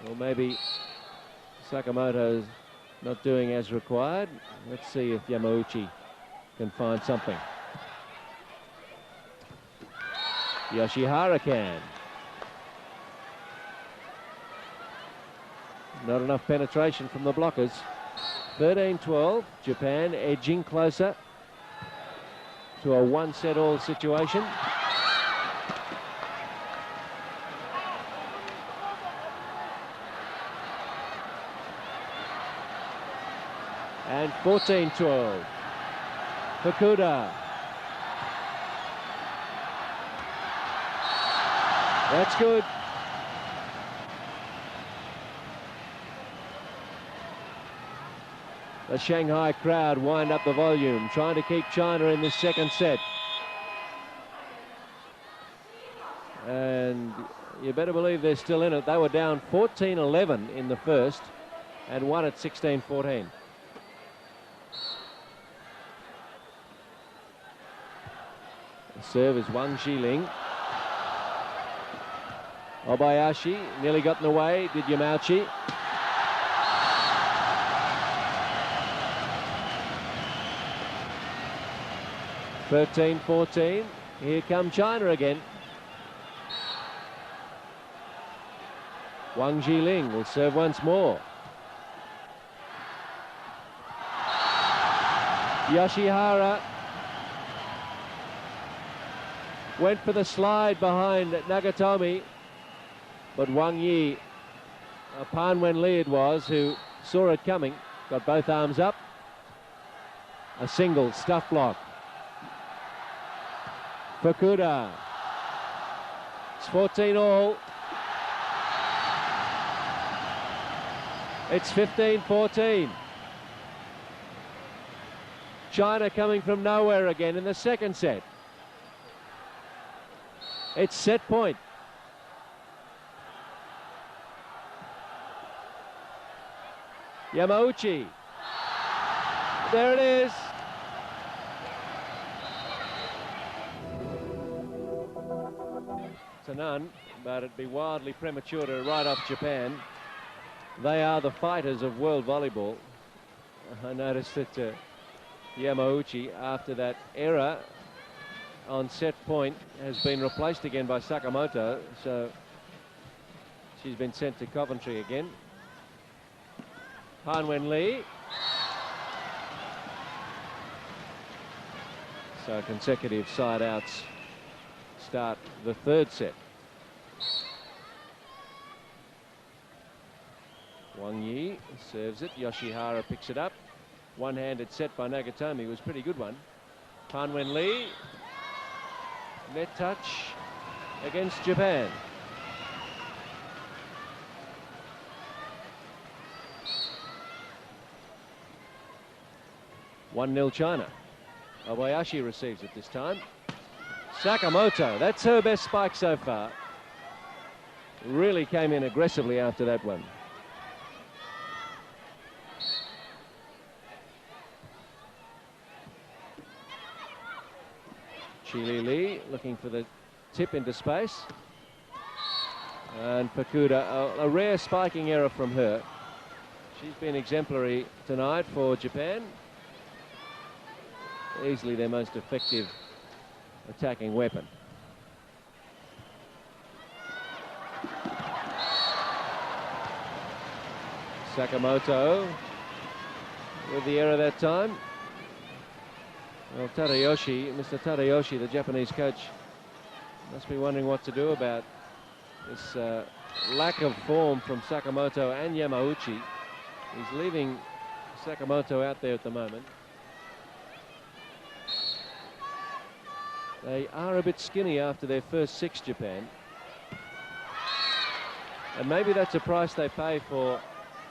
Or maybe Sakamoto's not doing as required. Let's see if Yamauchi can find something. Yoshihara can. Not enough penetration from the blockers. 13-12, Japan edging closer to a one-set-all situation. And 14-12. Fukuda. That's good. The Shanghai crowd wind up the volume, trying to keep China in this second set. And you better believe they're still in it. They were down 14-11 in the first and won at 16-14. The serve is Wang Xiling. Obayashi nearly got in the way, did Yamauchi. 13-14. Here come China again. Wang Jiling will serve once more. Yoshihara went for the slide behind Nagatomi, but Wang Yi, Pan Wenli it was, who saw it coming, got both arms up. A single stuff block. Fukuda. It's 14 all. It's 15-14. China coming from nowhere again in the second set. It's set point. Yamauchi. There it is. It's a none, but it'd be wildly premature to write off Japan. They are the fighters of world volleyball. I noticed that Yamauchi, after that error on set point, has been replaced again by Sakamoto, so she's been sent to Coventry again. Han Wenli. So consecutive side outs start the third set. Wang Yi serves it. Yoshihara picks it up. One-handed set by Nagatomi was a pretty good one. Han Wenli. Net touch against Japan. (1-0) China. Obayashi receives it this time. Sakamoto, that's her best spike so far. Really came in aggressively after that one. Chili Lee looking for the tip into space. And Fukuda, a rare spiking error from her. She's been exemplary tonight for Japan. Easily their most effective attacking weapon. Sakamoto with the error that time. Well, Mr. Tadayoshi, the Japanese coach, must be wondering what to do about this lack of form from Sakamoto and Yamauchi. He's leaving Sakamoto out there at the moment. They are a bit skinny after their first 6, Japan. And maybe that's a price they pay for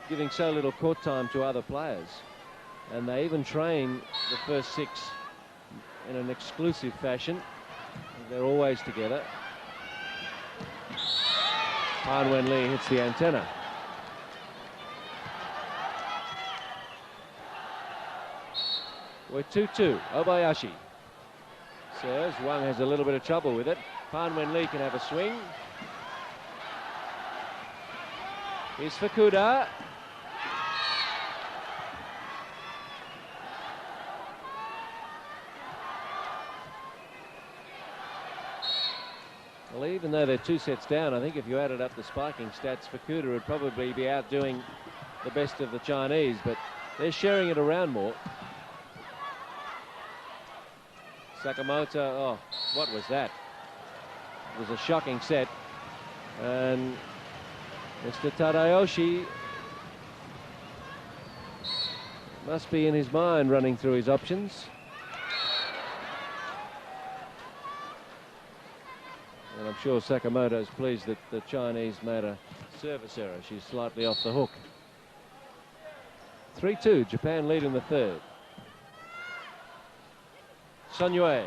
giving so little court time to other players. And they even train the first 6 in an exclusive fashion. They're always together. Han Wenli hits the antenna. We're 2-2. Obayashi serves. Wang has a little bit of trouble with it. Han Wenli can have a swing. Here's Fukuda. Well, even though they're 2 sets down, I think if you added up the spiking stats, Fukuda would probably be outdoing the best of the Chinese, but they're sharing it around more. Sakamoto, oh, what was that? It was a shocking set. And Mr. Tadayoshi must be in his mind running through his options. And I'm sure Sakamoto's pleased that the Chinese made a service error. She's slightly off the hook. 3-2, Japan lead in the third. Sun Yue.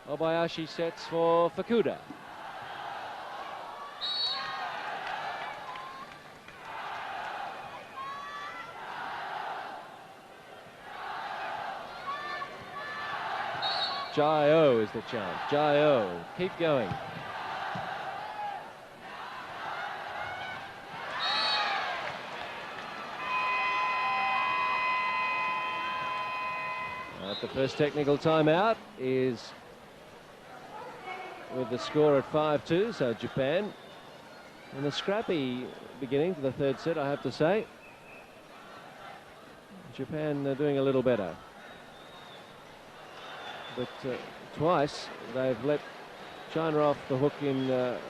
Obayashi sets for Fukuda. Jai-O is the chant. Jai-O. Keep going. The first technical timeout is with the score at 5-2, so Japan in a scrappy beginning to the third set, I have to say. Japan doing a little better. But twice they've let China off the hook in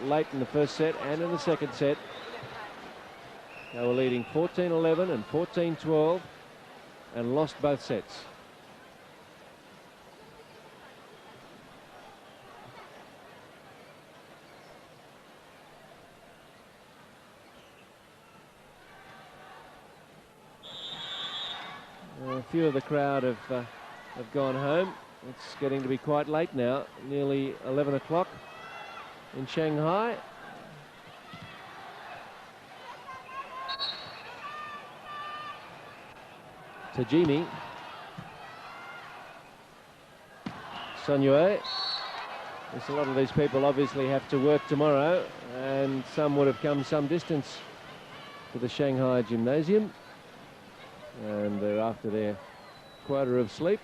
late in the first set and in the second set. They were leading 14-11 and 14-12 and lost both sets. A few of the crowd have gone home. It's getting to be quite late now, nearly 11 o'clock in Shanghai. Tajimi. Sun Yue. A lot of these people obviously have to work tomorrow, and some would have come some distance to the Shanghai gymnasium, and they're after their quota of sleep.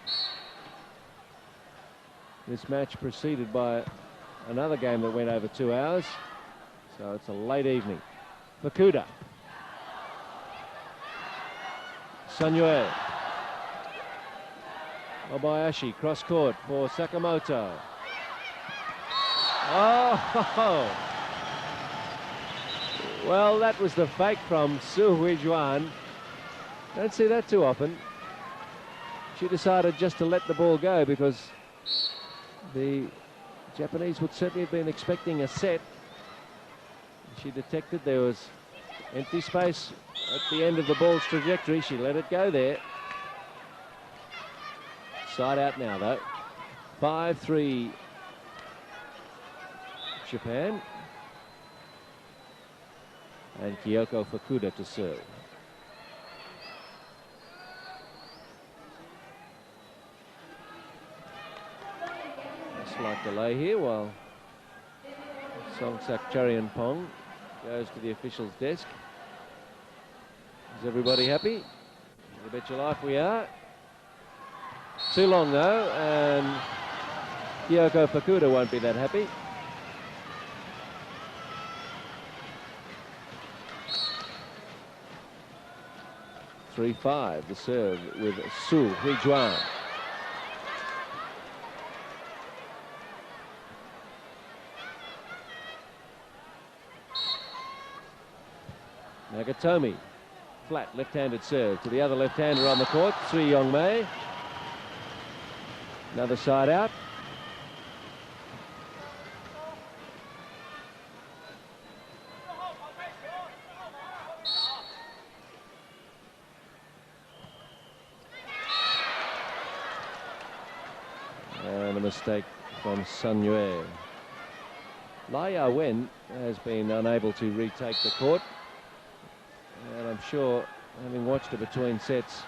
This match preceded by another game that went over 2 hours, so it's a late evening. Fukuda. Sun Yue. Obayashi cross court for Sakamoto. Oh! Well, that was the fake from Su Huijuan. Don't see that too often. She decided just to let the ball go because the Japanese would certainly have been expecting a set. She detected there was empty space at the end of the ball's trajectory. She let it go there. Side out now, though. 5-3 Japan. And Kyoko Fukuda to serve. A slight delay here while Songsak Charianpong goes to the official's desk. Is everybody happy? You bet your life we are. Too long though, and Kyoko Fukuda won't be that happy. (3-5) the serve with Su Huijuan. Nagatomi, flat left-handed serve to the other left-hander on the court, Sui Yongmei. Another side out. And a mistake from Sun Yue. Lai Wen has been unable to retake the court. And I'm sure, having watched her between sets,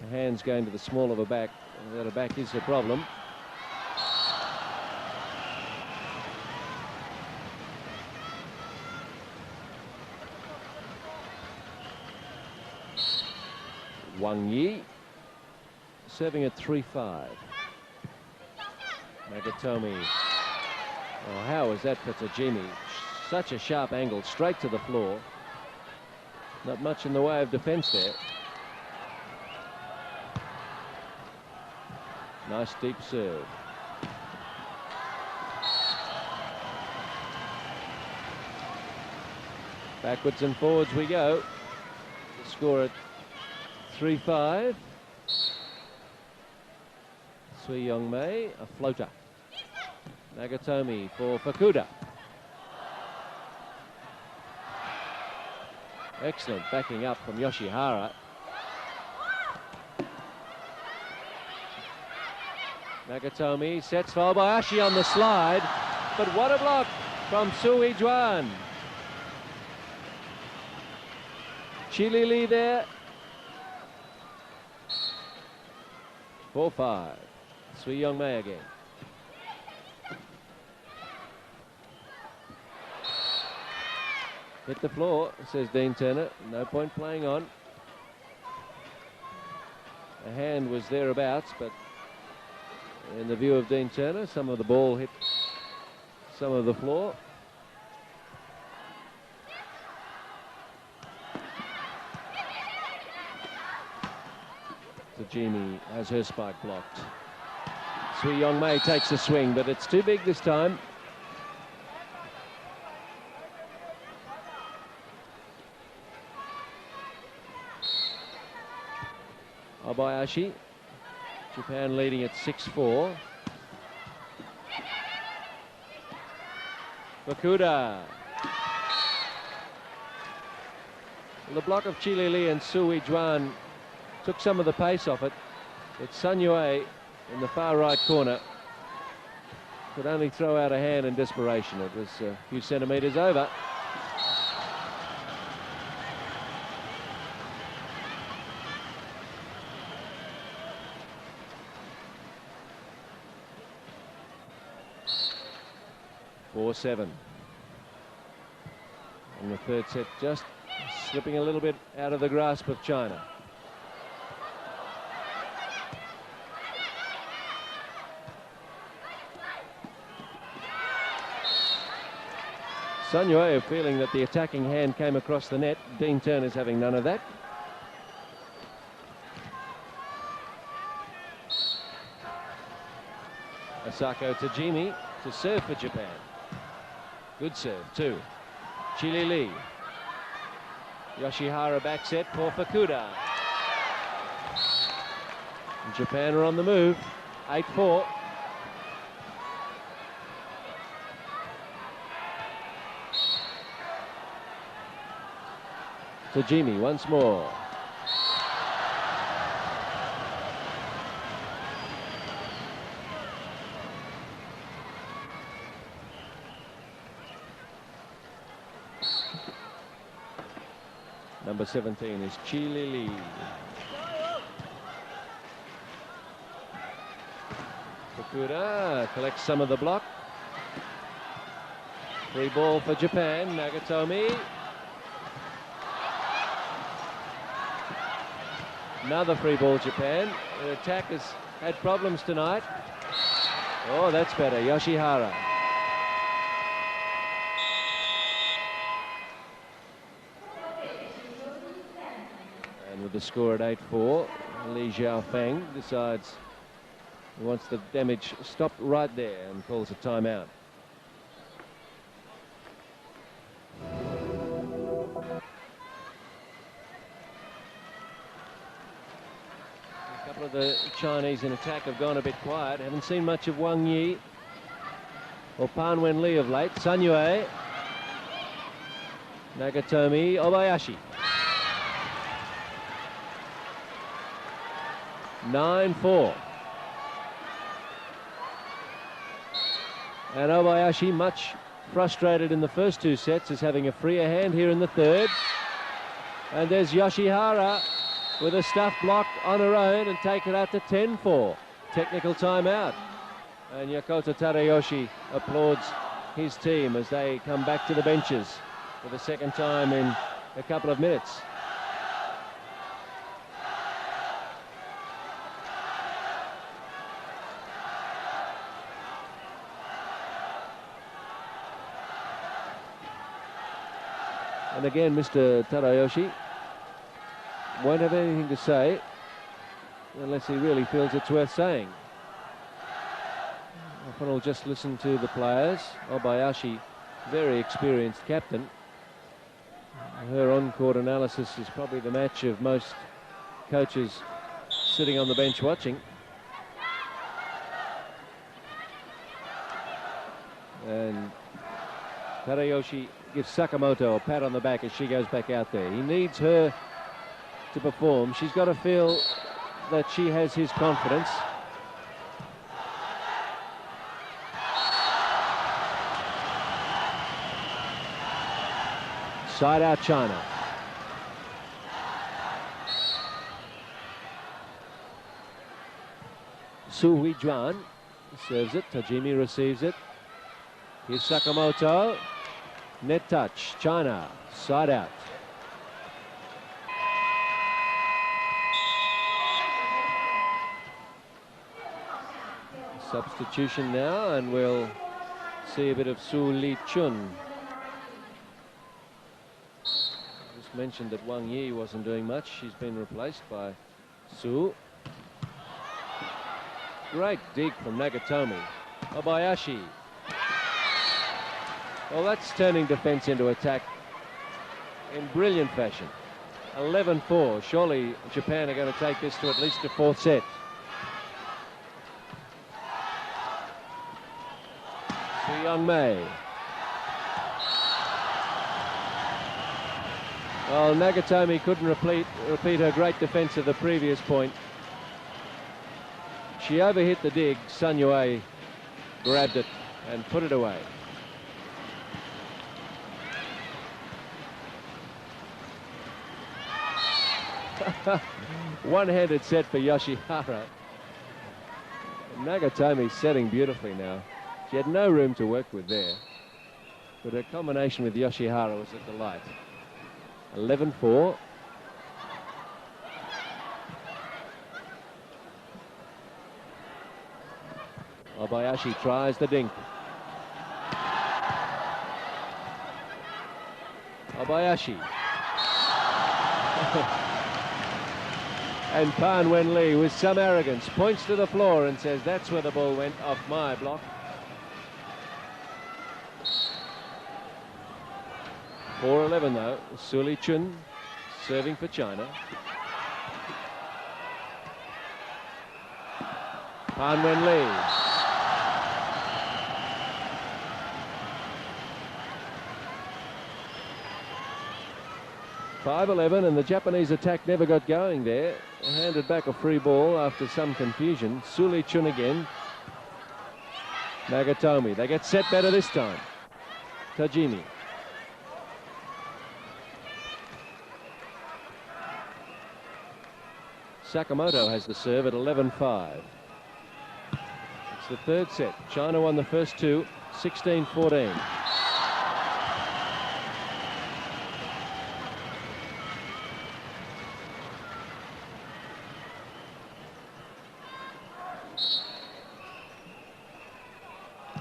her hands going to the small of her back, that her back is the problem. Wang Yi serving at 3-5. Nagatomi. Oh, how was that for Tajimi? Such a sharp angle, straight to the floor. Not much in the way of defense there. Nice deep serve. Backwards and forwards we go. The score at 3-5. Sui Yongmei, a floater. Nagatomi for Fukuda. Excellent backing up from Yoshihara. Nagatomi sets for Obayashi on the slide, but what a block from Su Huijuan. Chilili there. 4-5. Sui Yongmei again. Hit the floor, says Dean Turner. No point playing on. A hand was thereabouts, but in the view of Dean Turner. Some of the ball hit some of the floor. Tajimi has her spike blocked. Sui Yong Mei takes a swing, but it's too big this time. Obayashi, Japan leading at 6-4. Fukuda. The block of Chi Li and Su Juan took some of the pace off it. But Sun Yue in the far right corner could only throw out a hand in desperation. It was a few centimetres over. Seven. And the third set just slipping a little bit out of the grasp of China. Sun Yue feeling that the attacking hand came across the net. Dean Turner's having none of that. Asako Tajimi to serve for Japan. Good serve, too. Chi Li. Yoshihara back set for Fukuda. And Japan are on the move. 8-4. Tajimi once more. Number 17 is Chi Li. Fukuda collects some of the block. Free ball for Japan. Nagatomi. Another free ball, Japan. The attack has had problems tonight. Oh, that's better. Yoshihara. With the score at 8-4, Li Xiaofeng decides he wants the damage stopped right there and calls a timeout. A couple of the Chinese in attack have gone a bit quiet. Haven't seen much of Wang Yi or Pan Wen Li of late. Sun Yue, Nagatomi, Obayashi. 9-4. And Obayashi, much frustrated in the first two sets, is having a freer hand here in the third. And there's Yoshihara with a stuff block on her own and take it out to 10-4. Technical timeout. And Yokota Tadayoshi applauds his team as they come back to the benches for the second time in a couple of minutes. And again, Mr. Tadayoshi won't have anything to say unless he really feels it's worth saying. Often he'll just listen to the players. Obayashi, very experienced captain. Her on-court analysis is probably the match of most coaches sitting on the bench watching. And Tadayoshi gives Sakamoto a pat on the back as she goes back out there. He needs her to perform. She's got to feel that she has his confidence. Side out China. Su Huijuan serves it. Tajimi receives it. Here's Sakamoto. Net touch. China. Side out. Substitution now, and we'll see a bit of Su Li Chun. Just mentioned that Wang Yi wasn't doing much. She's been replaced by Su. Great dig from Nagatomi. Obayashi. Well, that's turning defense into attack in brilliant fashion. 11-4. Surely Japan are going to take this to at least a fourth set. Su Young-mei. Well, Nagatomi couldn't repeat her great defense of the previous point. She overhit the dig. Sun Yue grabbed it and put it away. One-handed set for Yoshihara. Nagatomi setting beautifully now. She had no room to work with there, but her combination with Yoshihara was a delight. 11-4. Obayashi tries the dink. Obayashi. And Pan Wen-Lee, with some arrogance, points to the floor and says, that's where the ball went, off my block. 4-11 though. Su Li Chun serving for China. Pan Wen-Lee. .5-11, and the Japanese attack never got going there. Handed back a free ball after some confusion. Su Li Chun again. Nagatomi. They get set better this time. Tajimi. Sakamoto has the serve at 11-5. It's the third set. China won the first two, 16-14.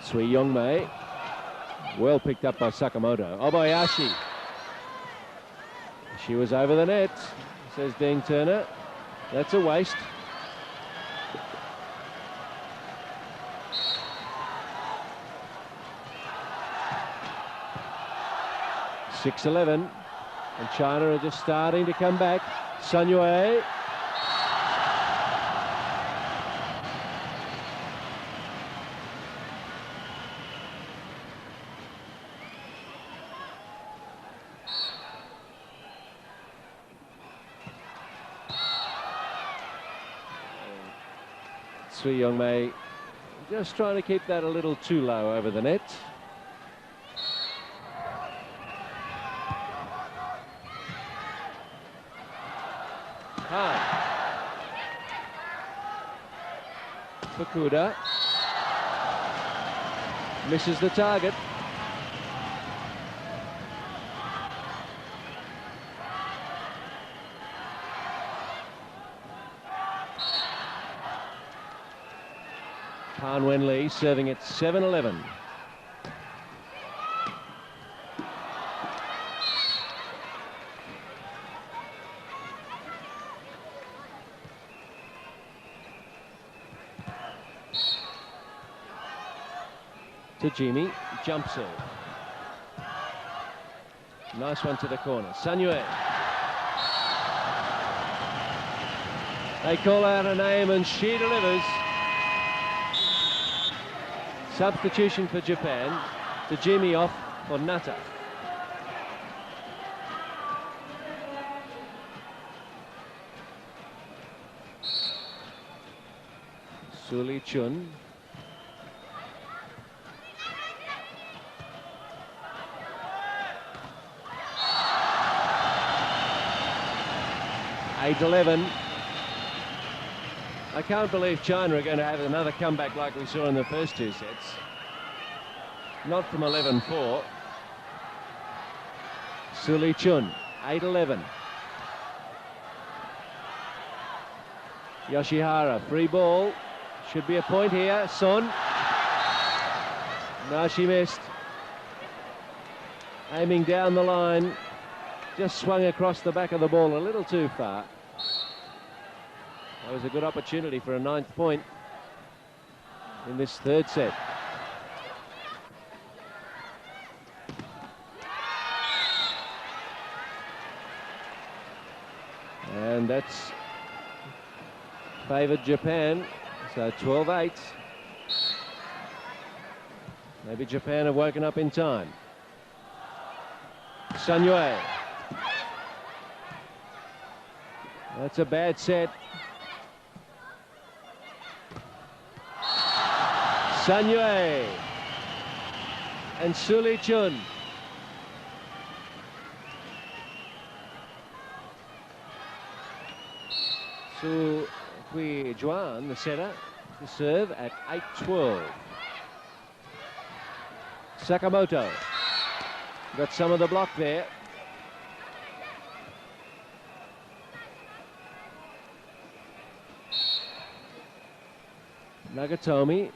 Su Young-mei, well picked up by Sakamoto. Obayashi. She was over the net, says Deng Turner. That's a waste. .6-11, and China are just starting to come back. Sun Yue. Su Young-mei just trying to keep that a little too low over the net. Fukuda misses the target. Pan Wen-Lee serving at 7-11. Tajimi, jump serve. Nice one to the corner. Sun Yue. They call out her name and she delivers. Substitution for Japan. Tajimi off for Nata. Su Li Chun. .8-11. I can't believe China are going to have another comeback like we saw in the first two sets. Not from 11-4. Su Li Chun, 8-11. Yoshihara, free ball. Should be a point here. Son. No, she missed. Aiming down the line. Just swung across the back of the ball a little too far. That was a good opportunity for a 9th point in this 3rd set. And that's favoured Japan, so 12-8. Maybe Japan have woken up in time. Sun Yue. That's a bad set. Sun Yue and Suli Chun. Su Hui Juan, the setter, to serve at 8-12. Sakamoto got some of the block there. Nagatomi.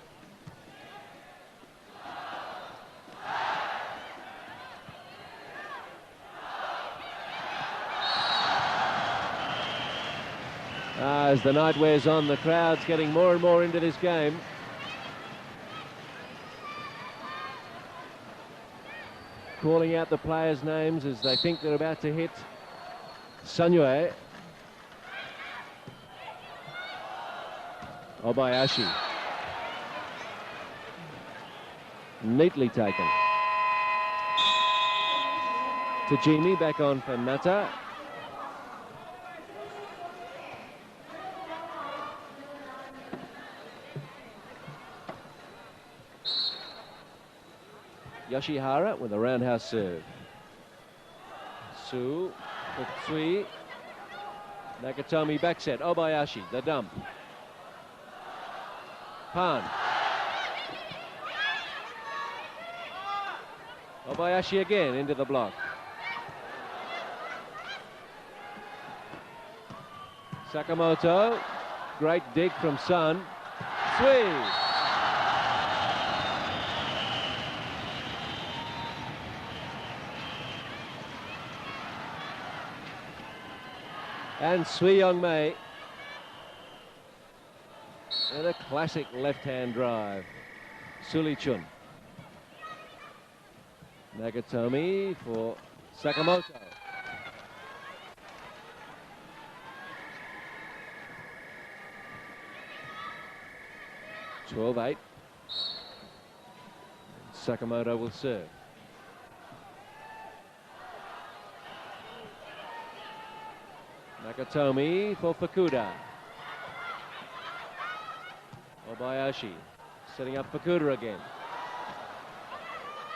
As the night wears on, the crowd's getting more and more into this game. Calling out the players' names as they think they're about to hit. Sun Yue. Obayashi. Neatly taken. Tajimi back on for Nata. Yoshihara with a roundhouse serve. Su for Tsui. Nakatomi back set. Obayashi, the dump. Pan. Obayashi again into the block. Sakamoto. Great dig from Sun. Tsui. And Sui Young-mei. And a classic left-hand drive. Suli Chun. Nagatomi for Sakamoto. (12-8). Sakamoto will serve. Nakatomi for Fukuda. Obayashi setting up Fukuda again.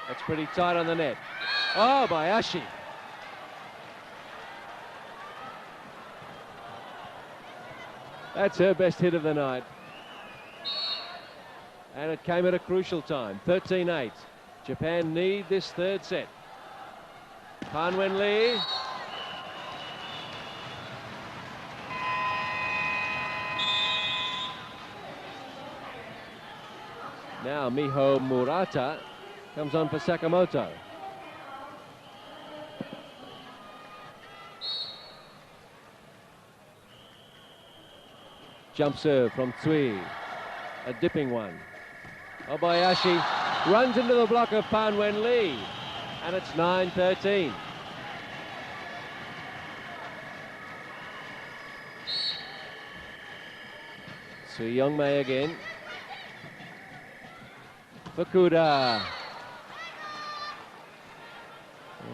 That's pretty tight on the net. Oh, Obayashi. That's her best hit of the night. And it came at a crucial time. 13-8. Japan need this 3rd set. Pan Wen-lee. Now Miho Murata comes on for Sakamoto. Jump serve from Tsui. A dipping one. Obayashi runs into the block of Pan Wen-lee. And it's 9-13. Sui Young-mei again. Fukuda.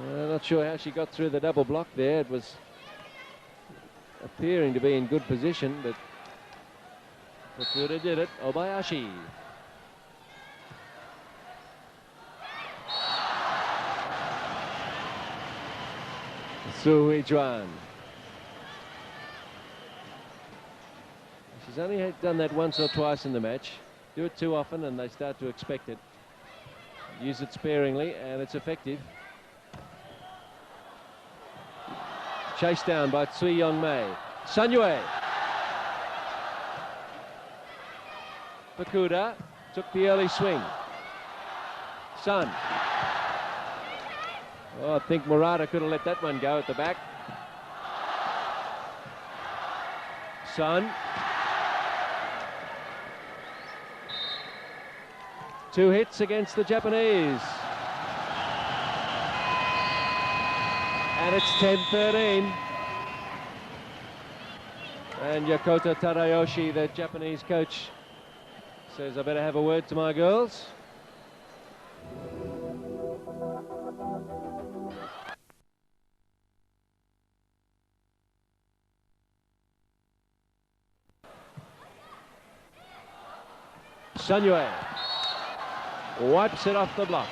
Not sure how she got through the double block there. It was appearing to be in good position, but Fukuda did it. Obayashi. Su Hui-juan. She's only done that once or twice in the match. Do it too often and they start to expect it. Use it sparingly and it's effective. Chased down by Sui Young-mei. Sun Yue. Fukuda took the early swing. Sun. Oh, I think Murata could have let that one go at the back. Sun. 2 hits against the Japanese. And it's 10-13. And Yokota Tadayoshi, the Japanese coach, says, I better have a word to my girls. Sanyue wipes it off the block.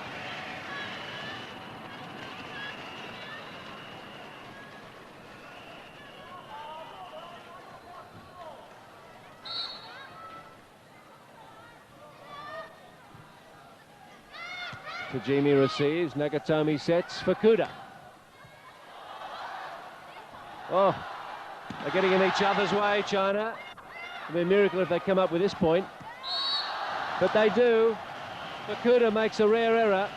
Tajimi receives, Nagatomi sets, Fukuda. Oh, they're getting in each other's way, China. It'd be a miracle if they come up with this point. But they do. Fukuda makes a rare error.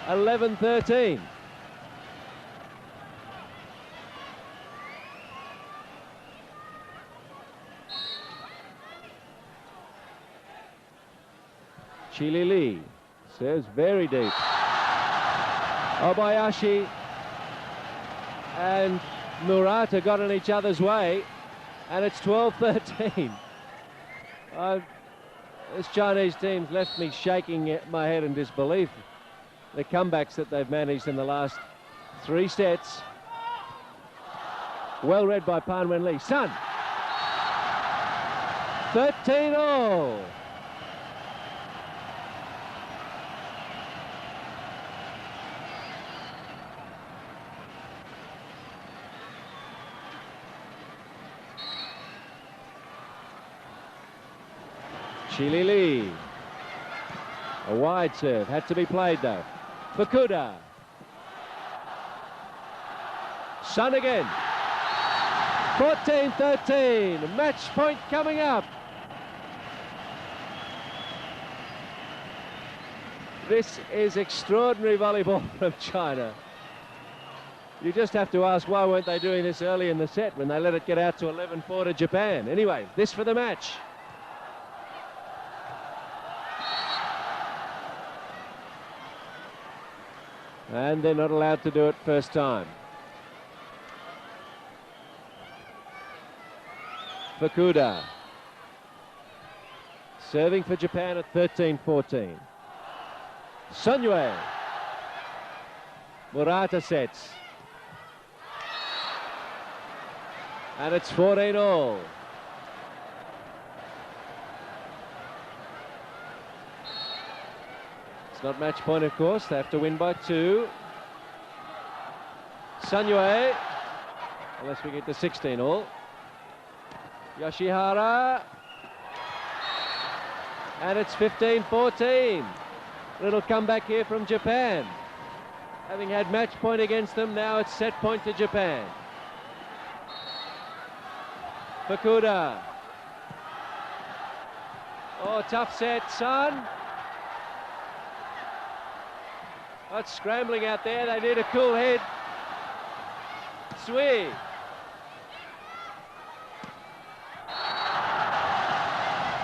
11-13. Chilili says very deep. Obayashi and Murata got in each other's way, and it's 12-13. This Chinese team's left me shaking my head in disbelief. The comebacks that they've managed in the last 3 sets. Well read by Pan Wenli. Sun. 13-all. Chilili. A wide serve. Had to be played though. Fukuda. Sun again. 14-13. Match point coming up. This is extraordinary volleyball from China. You just have to ask, why weren't they doing this early in the set when they let it get out to 11-4 to Japan? Anyway, this for the match. And they're not allowed to do it first time. Fukuda. Serving for Japan at 13-14. Sanyue. Murata sets. And it's 14-all. It's not match point, of course. They have to win by 2. Sanyue, unless we get to 16-all. Yoshihara. And it's 15-14. Little comeback here from Japan. Having had match point against them, now it's set point to Japan. Fukuda. Oh, tough set, Sun. Oh, it's scrambling out there. They need a cool head. Sui.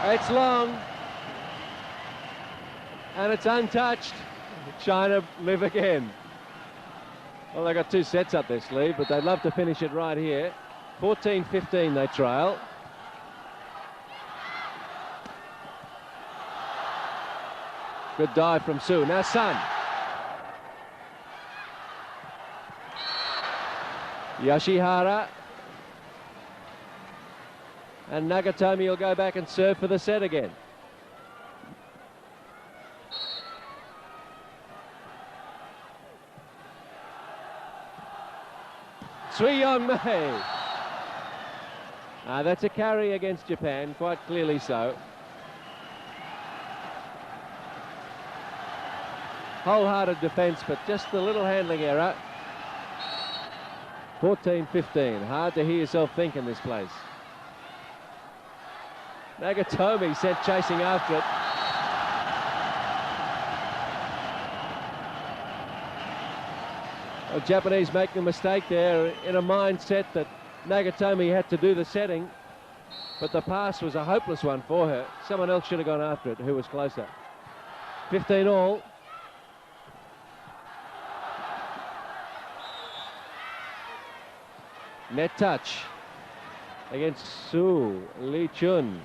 It's long. And it's untouched. China live again. Well, they got 2 sets up their sleeve, but they'd love to finish it right here. 14-15 they trail. Good dive from Su. Now Sun. Yoshihara. And Nagatomi will go back and serve for the set again. Sui Yong-mei. That's a carry against Japan, quite clearly so. Wholehearted defence, but just a little handling error. 14-15. Hard to hear yourself think in this place. Nagatomi sent chasing after it. The Japanese making a mistake there in a mindset that Nagatomi had to do the setting, but the pass was a hopeless one for her. Someone else should have gone after it who was closer. 15 all. Net touch against Su Lee Chun.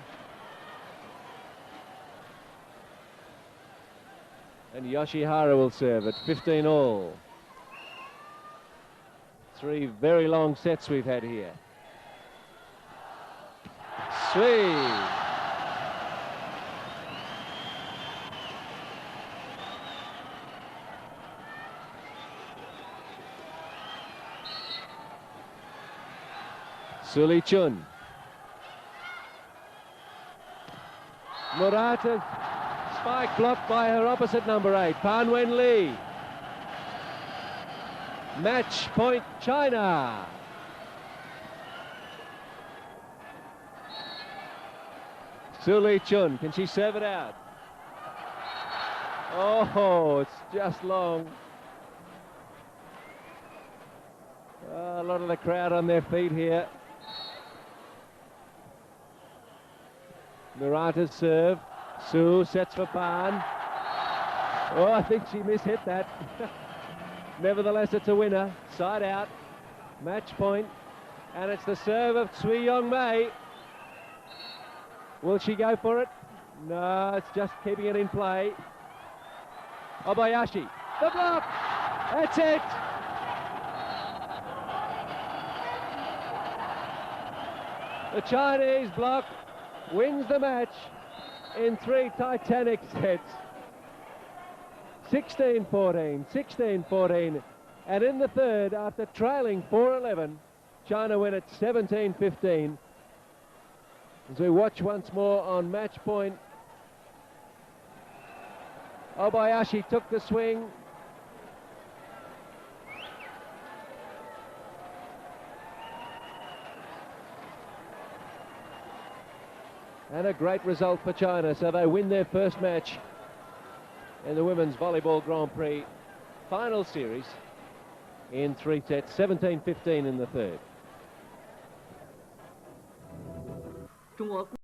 And Yoshihara will serve at 15 all. 3 very long sets we've had here. Sui. Suli Chun. Murata, spike blocked by her opposite number 8, Pan Wen Lee. Match point China. Suli Chun, can she serve it out? Oh, it's just long. A lot of the crowd on their feet here. Murata's serve. Su sets for Pan. Oh, I think she mishit that. Nevertheless, it's a winner. Side out. Match point. And it's the serve of Sui Yong Mei. Will she go for it? No, it's just keeping it in play. Obayashi. The block! That's it! The Chinese block wins the match in 3 titanic sets. 16-14, 16-14, and in the third, after trailing 4-11, China win at 17-15. As we watch once more on match point, Obayashi took the swing. And a great result for China, so they win their first match in the Women's Volleyball Grand Prix final series in 3 sets, 17-15 in the third.